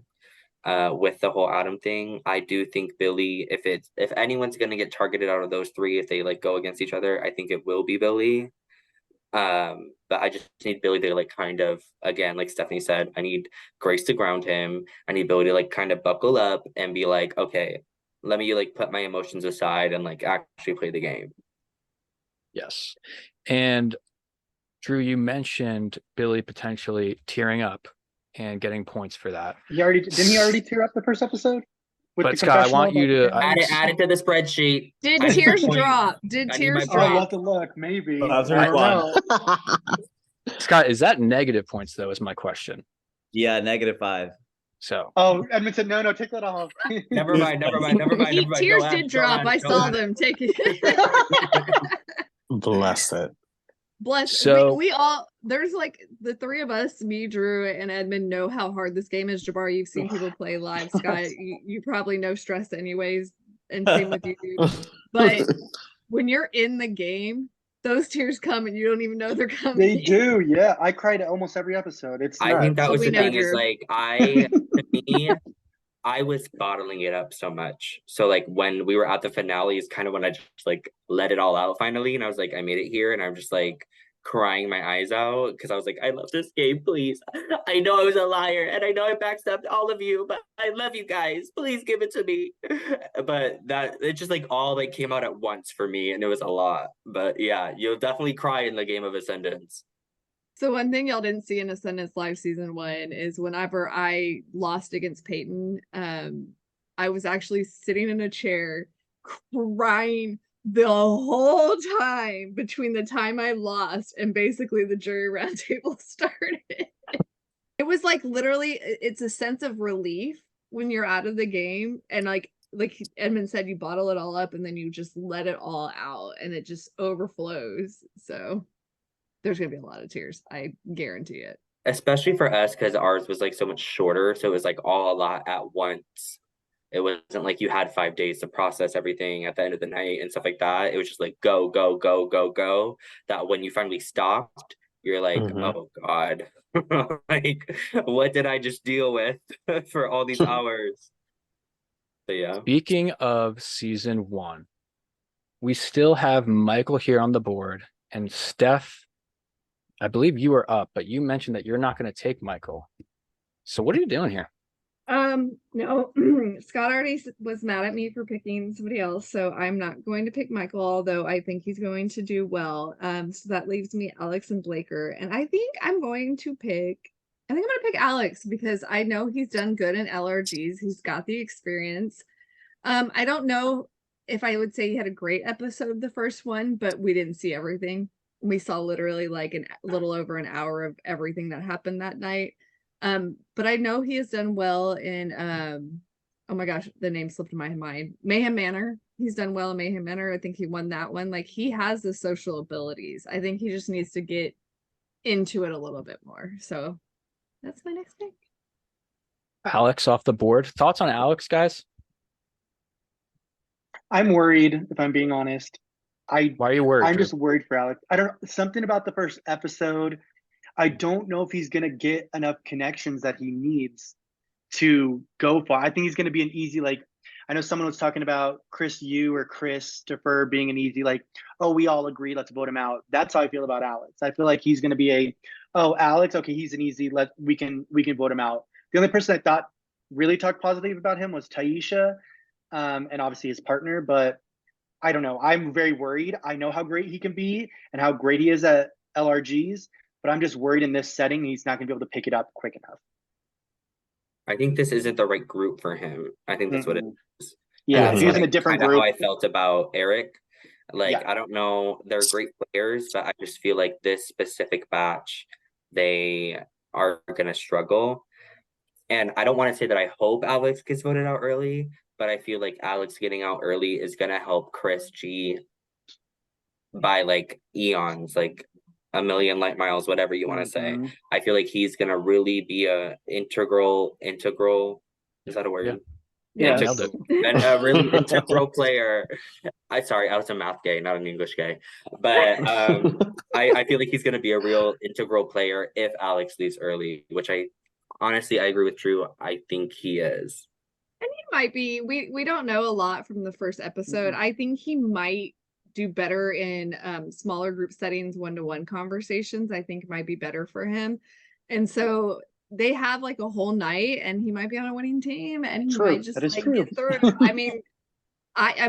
with the whole Adam thing. I do think Billy, if anyone's gonna get targeted out of those three, if they like go against each other, I think it will be Billy. But I just need Billy to like kind of, again, like Stephanie said, I need Grace to ground him. I need Billy to like kind of buckle up and be like, okay, let me like put my emotions aside and like actually play the game. Yes. And Drew, you mentioned Billy potentially tearing up and getting points for that. Didn't he already tear up the first episode? With But the Scott, I want confessional you about to the Add it to the spreadsheet. Did I need tears my points. drop? Did I need my tears Oh, we'll have drop? to look. Maybe. Well, I that's don't know. Scott, is that negative points though, is my question. Yeah, -5. So Oh, Edmund said, no, take that off. Never mind. Tears did drop. I saw them. Take it. Bless it. Bless. So- we all, there's like the three of us, me, Drew, and Edmund, know how hard this game is. Jabbar, you've seen people play live. Scott, you probably know stress anyways, and same with you. But when you're in the game, those tears come and you don't even know they're coming. They do, yeah. I cried at almost every episode. It's I think that Oh, was we the know, thing is Drew. like to me, I was bottling it up so much. So like when we were at the finale is kind of when I just like let it all out finally. And I was like, I made it here. And I'm just like crying my eyes out because I was like, I love this game, please. I know I was a liar and I know I backstabbed all of you, but I love you guys. Please give it to me. But that it just like all like came out at once for me and it was a lot. But yeah, you'll definitely cry in the game of Ascendance. So one thing y'all didn't see in Ascendance Live Season 1 is whenever I lost against Peyton, I was actually sitting in a chair crying the whole time between the time I lost and basically the jury roundtable started. It was like literally, it's a sense of relief when you're out of the game, and like Edmund said, you bottle it all up and then you just let it all out and it just overflows. So there's gonna be a lot of tears. I guarantee it. Especially for us, because ours was like so much shorter. So it was like all a lot at once. It wasn't like you had 5 days to process everything at the end of the night and stuff like that. It was just like go, go, go, go, go. That when you finally stopped, you're like, oh God. Like, what did I just deal with for all these hours? So yeah. speaking of season 1, we still have Michael here on the board, and Steph, I believe you were up, but you mentioned that you're not going to take Michael. So what are you doing here? No, Scott already was mad at me for picking somebody else, so I'm not going to pick Michael, although I think he's going to do well. So that leaves me Alex and Blaker, and I think I'm going to pick Alex because I know he's done good in LRGs. He's got the experience. I don't know if I would say he had a great episode, the first one, but we didn't see everything. We saw literally like a little over an hour of everything that happened that night. But I know he has done well in oh my gosh, the name slipped my mind. Mayhem Manor. He's done well in Mayhem Manor. I think he won that one. Like, he has the social abilities. I think he just needs to get into it a little bit more. So that's my next pick. Alex off the board. Thoughts on Alex, guys? I'm worried, if I'm being honest. Why are you worried? I'm Drew? just worried for Alex. I don't know, something about the first episode. I don't know if he's gonna get enough connections that he needs to go far. I think he's gonna be an easy, like, I know someone was talking about Chris Yu or Christopher being an easy, like, oh, we all agree, let's vote him out. That's how I feel about Alex. I feel like he's going to be oh, Alex, okay, he's an easy, we can vote him out. The only person I thought really talked positive about him was Taisha, and obviously his partner, but I don't know. I'm very worried. I know how great he can be and how great he is at LRGs, but I'm just worried in this setting he's not going to be able to pick it up quick enough. I think this isn't the right group for him. I think that's what it is. Yeah, And if he was that's in a different kind of group. how I felt about Eric. Like, Yeah. I don't know, they're great players, but I just feel like this specific batch, they are going to struggle. And I don't want to say that I hope Alex gets voted out early, but I feel like Alex getting out early is going to help Chris G by like eons, like a million light miles, whatever you want to say. I feel like he's going to really be a integral, is that a word? Yeah, Yes. nailed it. And a really integral player. I was a math guy, not an English guy. But I feel like he's going to be a real integral player if Alex leaves early, which I agree with Drew. I think he is. And he might be. We don't know a lot from the first episode. I think he might do better in smaller group settings, one-to-one conversations. I think might be better for him. And so they have like a whole night and he might be on a winning team and he might just like get through it. I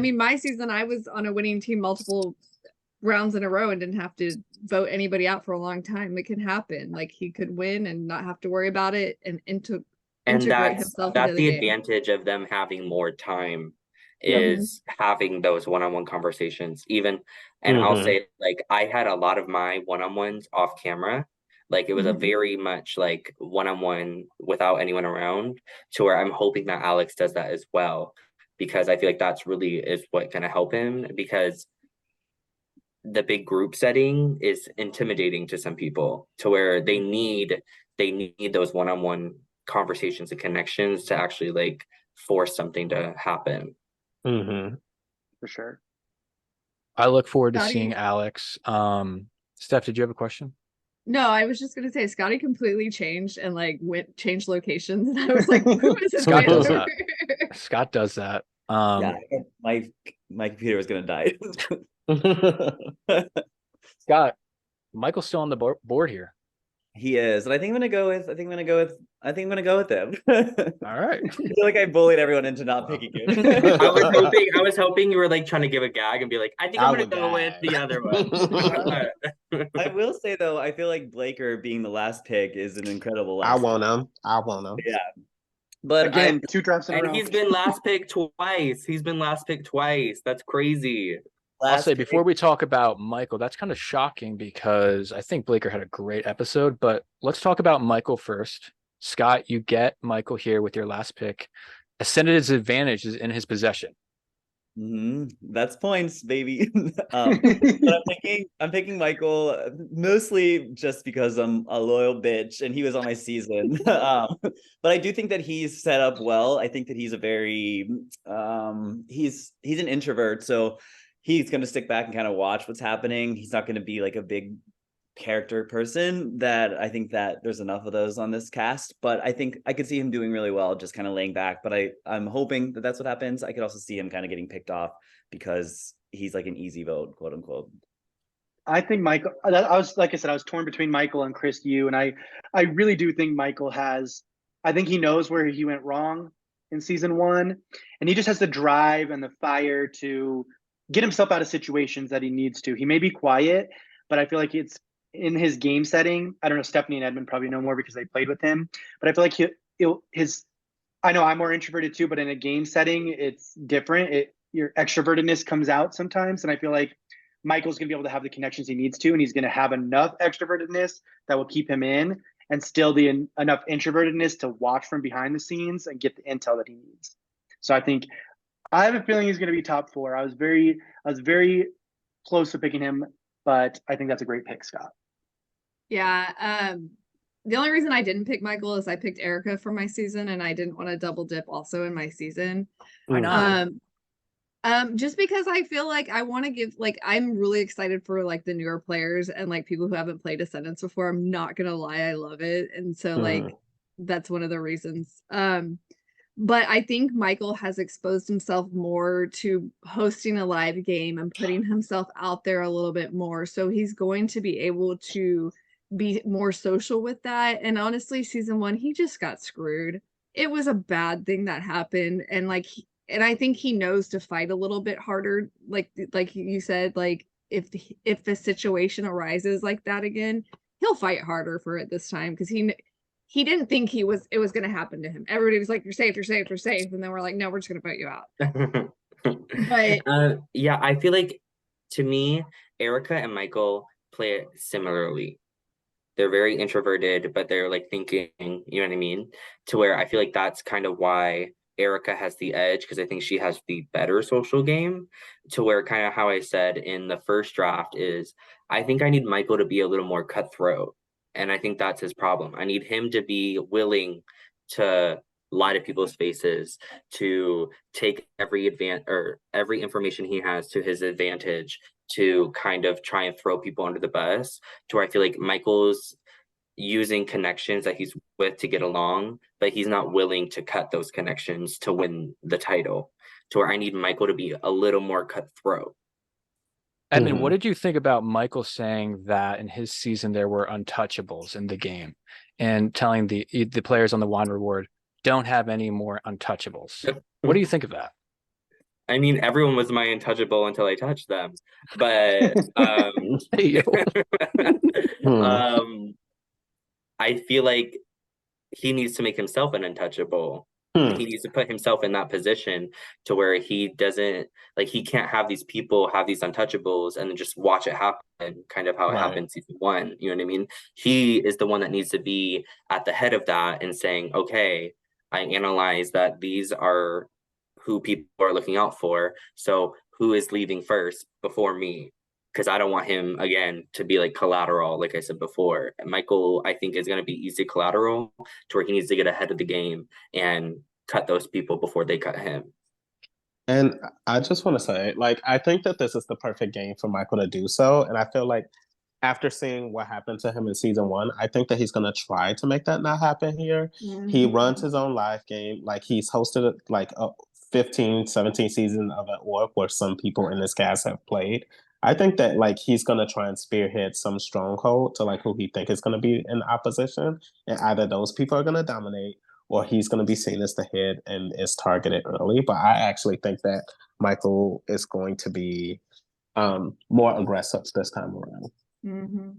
mean my season I was on a winning team multiple rounds in a row and didn't have to vote anybody out for a long time. It can happen. Like he could win and not have to worry about it and integrate himself into the game. advantage of them having more time is having those one-on-one conversations even. And I'll say, like, I had a lot of my one-on-ones off camera. Like it was a very much like one-on-one without anyone around, to where I'm hoping that Alex does that as well, because I feel like that's really is what can help him, because the big group setting is intimidating to some people, to where they need those one-on-one conversations and connections to actually like force something to happen. For sure. I look forward to seeing Alex. Steph, did you have a question? No, I was just gonna say Scotty completely changed and like changed locations, and I was like, who is Scott does that. Scott does that. Yeah, my computer was gonna die. Scott, Michael's still on the board here. He is, and I think I'm gonna go with him. All right. I feel like I bullied everyone into not picking it. I was hoping you were like trying to give a gag and be like, I think I'm gonna go with the other one. I will say though, I feel like Blaker being the last pick is an incredible. I want him. Yeah, but again, 2 drafts in a row. And he's been last pick twice. That's crazy. I'll say before we talk about Michael, that's kind of shocking because I think Blaker had a great episode, but let's talk about Michael first. Scott, you get Michael here with your last pick. Ascendant's advantage is in his possession. That's points, baby. But I'm picking Michael mostly just because I'm a loyal bitch and he was on my season. But I do think that he's set up well. I think that he's a very he's an introvert, so he's going to stick back and kind of watch what's happening. He's not going to be like a big character person. That I think that there's enough of those on this cast, but I think I could see him doing really well, just kind of laying back. But I'm hoping that that's what happens. I could also see him kind of getting picked off because he's like an easy vote, quote unquote. I think Michael, I was, like I said, I was torn between Michael and Chris Yu, and I really do think Michael I think he knows where he went wrong in season 1, and he just has the drive and the fire to get himself out of situations that he needs to. He may be quiet, but I feel like it's in his game setting. I don't know, Stephanie and Edmund probably know more because they played with him, but I feel like I know I'm more introverted too, but in a game setting, it's different. Your extrovertedness comes out sometimes. And I feel like Michael's going to be able to have the connections he needs to, and he's going to have enough extrovertedness that will keep him in, and still enough introvertedness to watch from behind the scenes and get the intel that he needs. So I have a feeling he's going to be top 4. I was very close to picking him, but I think that's a great pick, Scott. Yeah. The only reason I didn't pick Michael is I picked Erica for my season, and I didn't want to double dip also in my season. Why not? Just because I feel like I want to give, like, I'm really excited for like the newer players and like people who haven't played Ascendance before. I'm not gonna lie, I love it, and so like that's one of the reasons. But I think Michael has exposed himself more to hosting a live game and putting himself out there a little bit more. So he's going to be able to be more social with that. And honestly, season 1, he just got screwed. It was a bad thing that happened. And and I think he knows to fight a little bit harder. Like you said, like if the situation arises like that again, he'll fight harder for it this time because he didn't think it was going to happen to him. Everybody was like, "You're safe, you're safe, you're safe," and then we're like, "No, we're just going to put you out." But yeah, I feel like to me, Erica and Michael play it similarly. They're very introverted, but they're like thinking, you know what I mean? To where I feel like that's kind of why Erica has the edge, because I think she has the better social game. To where kind of how I said in the first draft is I think I need Michael to be a little more cutthroat. And I think that's his problem. I need him to be willing to lie to people's faces, to take every information he has to his advantage, to kind of try and throw people under the bus, to where I feel like Michael's using connections that he's with to get along, but he's not willing to cut those connections to win the title. To where I need Michael to be a little more cutthroat. Edmund, what did you think about Michael saying that in his season there were untouchables in the game and telling the players on the wine reward don't have any more untouchables? What do you think of that? I mean, everyone was my untouchable until I touched them. But I feel like he needs to make himself an untouchable. He needs to put himself in that position to where he doesn't, like, he can't have these people have these untouchables and then just watch it happen, kind of how it happened in season 1. You know what I mean? He is the one that needs to be at the head of that and saying, okay, I analyze that these are who people are looking out for. So who is leaving first before me? Because I don't want him again to be like collateral, like I said before. Michael, I think, is going to be easy collateral to where he needs to get ahead of the game and cut those people before they cut him. And I just want to say, like, I think that this is the perfect game for Michael to do so. And I feel like after seeing what happened to him in season 1, I think that he's going to try to make that not happen here. Mm-hmm. He runs his own live game. Like, he's hosted like a 15, 17 season of an org where some people in this cast have played. I think that like he's gonna try and spearhead some stronghold to like who he think is gonna be in opposition, and either those people are gonna dominate or he's gonna be seen as the head and is targeted early. But I actually think that Michael is going to be more aggressive this time around. Mm-hmm.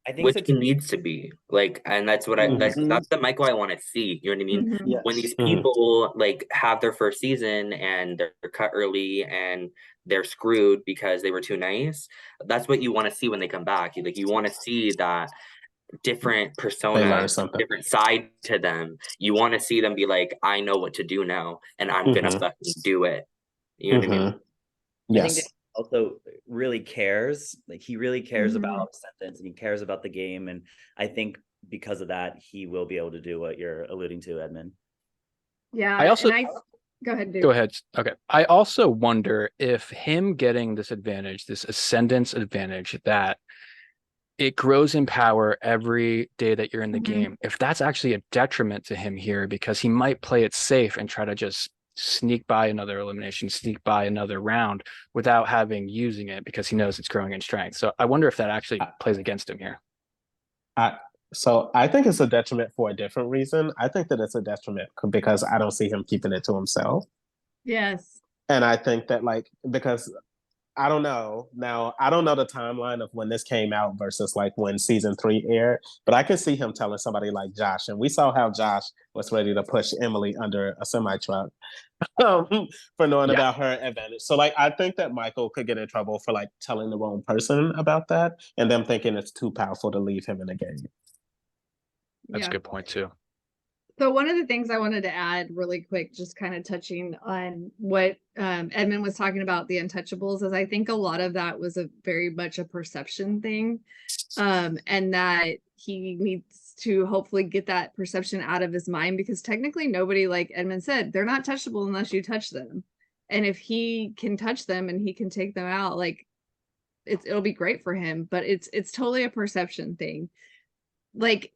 I think which he needs to be like, and that's what that's the Michael I want to see. You know what I mean? Mm-hmm. Yes. When these people like have their first season and they're cut early and they're screwed because they were too nice, that's what you want to see when they come back. You want to see that different persona, different side to them. You want to see them be like, I know what to do now, and I'm gonna fucking do it. You know what I mean? Yes. I think also really cares. Like, he really cares about Ascendance and he cares about the game. And I think because of that, he will be able to do what you're alluding to, Edmund. Yeah. Go ahead, dude. Go ahead. Okay. I also wonder if him getting this advantage, this Ascendance advantage, that it grows in power every day that you're in the game, if that's actually a detriment to him here, because he might play it safe and try to just sneak by another elimination, sneak by another round without using it because he knows it's growing in strength. So I wonder if that actually plays against him here. So I think it's a detriment for a different reason. I think that it's a detriment because I don't see him keeping it to himself. Yes. And I think that because I don't know. Now, I don't know the timeline of when this came out versus like when season 3 aired, but I can see him telling somebody like Josh, and we saw how Josh was ready to push Emily under a semi-truck for knowing about her advantage. So like, I think that Michael could get in trouble for like telling the wrong person about that and them thinking it's too powerful to leave him in the game. That's a good point too. So one of the things I wanted to add really quick, just kind of touching on what Edmund was talking about, the untouchables, is I think a lot of that was very much a perception thing. And that he needs to hopefully get that perception out of his mind, because technically nobody, like Edmund said, they're not touchable unless you touch them. And if he can touch them and he can take them out, like it'll be great for him, but it's totally a perception thing. Like,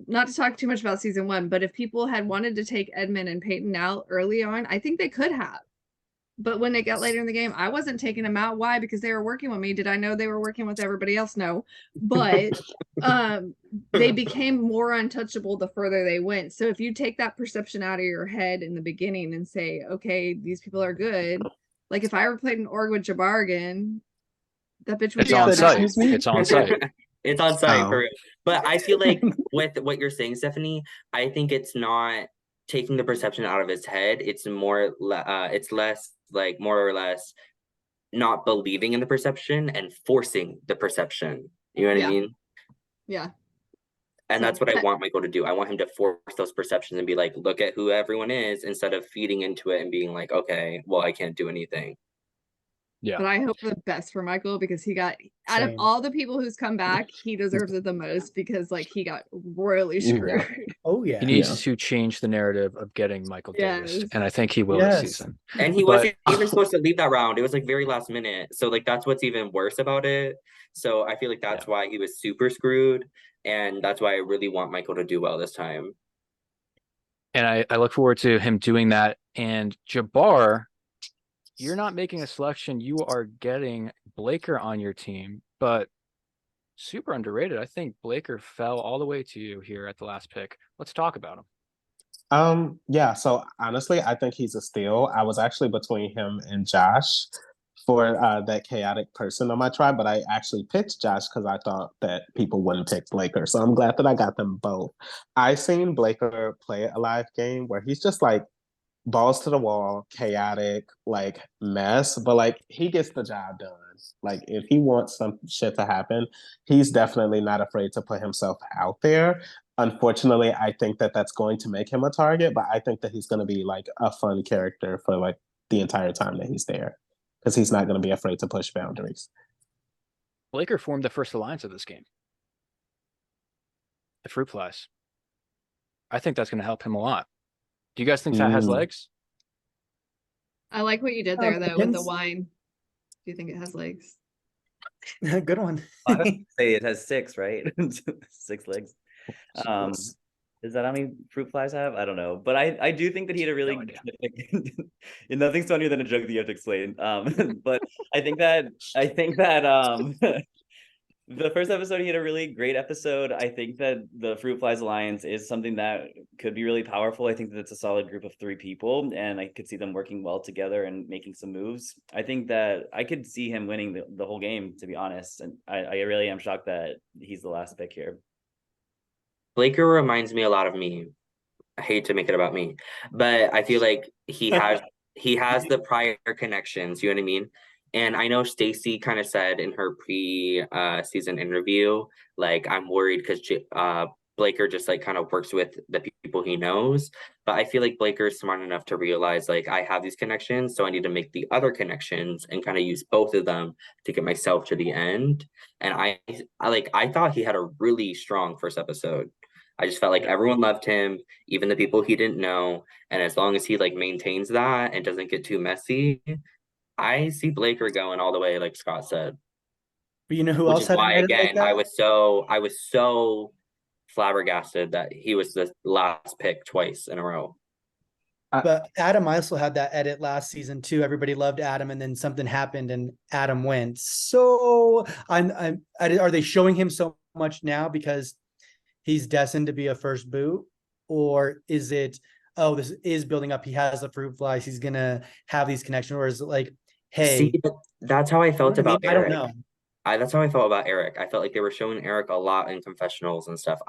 not to talk too much about season 1, but if people had wanted to take Edmund and Peyton out early on, I think they could have. But when it got later in the game, I wasn't taking them out. Why? Because they were working with me. Did I know they were working with everybody else? No. But they became more untouchable the further they went. So if you take that perception out of your head in the beginning and say, okay, these people are good. Like if I ever played an org with Jabbar again, that bitch would It's be on outside. site. It's on site. It's on site Oh. for real. But I feel like with what you're saying, Stephanie, I think it's not taking the perception out of his head. It's more it's less like more or less not believing in the perception and forcing the perception. You know what I mean? Yeah. And So- that's what I want Michael to do. I want him to force those perceptions and be like, look at who everyone is, instead of feeding into it and being like, okay, well, I can't do anything. Yeah. But I hope the best for Michael because he got out of Same. all the people who's come back, he deserves it the most because like he got royally screwed. Oh yeah. He needs to change the narrative of getting Michael Davis, Yes. and I think he will Yes. this season. And he But- wasn't even supposed to leave that round. It was like very last minute. So like that's what's even worse about it. So I feel like that's why he was super screwed. And that's why I really want Michael to do well this time. And I look forward to him doing that. And Jabbar, you're not making a selection. You are getting Blaker on your team, but super underrated. I think Blaker fell all the way to you here at the last pick. Let's talk about him. Yeah, so honestly, I think he's a steal. I was actually between him and Josh for that chaotic person on my tribe, but I actually picked Josh because I thought that people wouldn't pick Blaker. So I'm glad that I got them both. I seen Blaker play a live game where he's just like balls to the wall, chaotic, like mess, but like he gets the job done. Like if he wants some shit to happen, he's definitely not afraid to put himself out there. Unfortunately, I think that that's going to make him a target, but I think that he's going to be like a fun character for like the entire time that he's there because he's not going to be afraid to push boundaries. Blaker formed the first alliance of this game. The Fruit Flies. I think that's going to help him a lot. Do you guys think that has legs? I like what you did there though with the depends. wine. Do you think it has legs? Good one. I say it has 6, right? 6 legs. Is that how many fruit flies have? I don't know, but I do think that he had a really No idea. nothing's funnier than a joke that you have to explain. But I think that the first episode he had a really great episode. I think that the Fruit Flies Alliance is something that could be really powerful. I think that it's a solid group of 3 people, and I could see them working well together and making some moves. I think that I could see him winning the whole game, to be honest. And I really am shocked that he's the last pick here. Blaker reminds me a lot of me. I hate to make it about me, but I feel like he has the prior connections, you know what I mean? And I know Stacy kind of said in her pre-season interview, like, I'm worried because Blaker just like kind of works with the people he knows. But I feel like Blaker is smart enough to realize like I have these connections, so I need to make the other connections and kind of use both of them to get myself to the end. And I thought he had a really strong first episode. I just felt like everyone loved him, even the people he didn't know. And as long as he like maintains that and doesn't get too messy, I see Blaker going all the way, like Scott said. But you know who Which else is had why, an edit like again, that? I was so flabbergasted that he was the last pick twice in a row. But Adam also had that edit last season too. Everybody loved Adam, and then something happened, and Adam went. So are they showing him so much now because he's destined to be a first boot, or is it, oh, this is building up? He has the fruit flies. He's gonna have these connections, or is it like, hey, See, that's how I felt about I don't Eric. know. That's how I felt about Eric. I felt like they were showing Eric a lot in confessionals and stuff.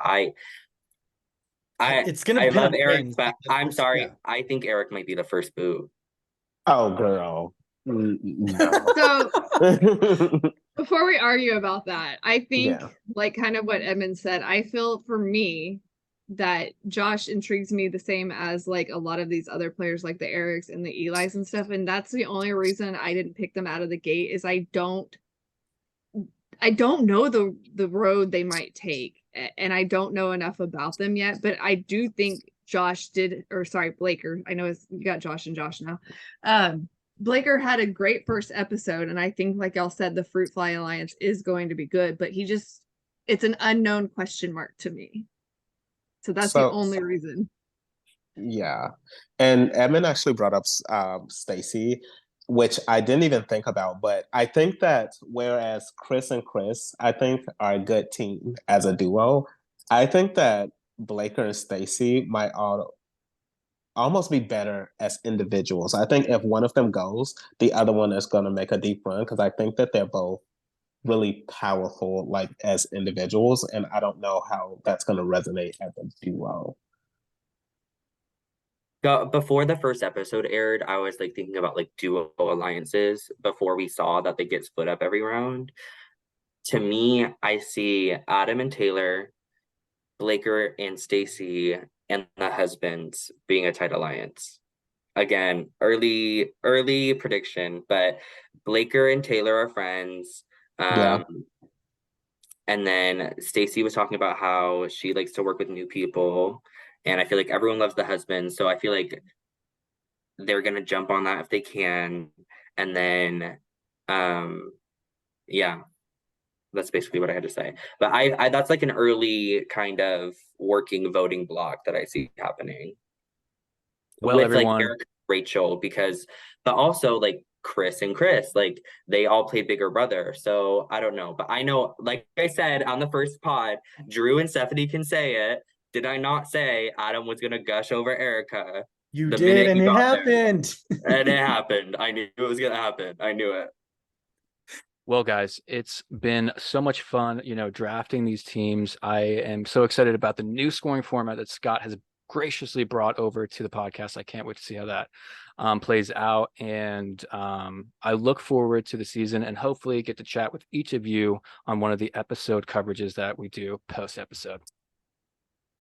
It's gonna I depend love on Eric, things. but I'm sorry. Yeah. I think Eric might be the first boot. Oh, girl. No. So before we argue about that, I think Yeah. like kind of what Edmund said, I feel for me that Josh intrigues me the same as like a lot of these other players like the Erics and the Eli's and stuff. And that's the only reason I didn't pick them out of the gate is I don't know the road they might take, and I don't know enough about them yet. But I do think Blaker. I know you got Josh and Josh now. Blaker had a great first episode, and I think, like y'all said, the Fruit Fly Alliance is going to be good. But it's an unknown question mark to me. So that's the only reason. Yeah. And Edmund actually brought up Stacy, which I didn't even think about, but I think that whereas Chris and Chris, I think are a good team as a duo, I think that Blaker and Stacy might almost be better as individuals. I think if one of them goes, the other one is going to make a deep run because I think that they're both really powerful, like as individuals, and I don't know how that's going to resonate as a duo. Before the first episode aired, I was like thinking about like duo alliances before we saw that they get split up every round. To me, I see Adam and Taylor, Blaker and Stacy, and the husbands being a tight alliance. Again, early prediction, but Blaker and Taylor are friends. Yeah. And then Stacy was talking about how she likes to work with new people. And I feel like everyone loves the husband. So I feel like they're gonna jump on that if they can. And then yeah, that's basically what I had to say. But I that's like an early kind of working voting block that I see happening. Well, With everyone, like Eric, Rachel, because but also like Chris and Chris, like they all play bigger brother. So I don't know. But I know, like I said on the first pod, Drew and Stephanie can say it. Did I not say Adam was gonna gush over Erica? You The did, minute and he it got happened. there? And it happened. I knew it was gonna happen. I knew it. well, guys, it's been so much fun, drafting these teams. I am so excited about the new scoring format that Scott has graciously brought over to the podcast. I can't wait to see how that plays out. And I look forward to the season and hopefully get to chat with each of you on one of the episode coverages that we do post episode.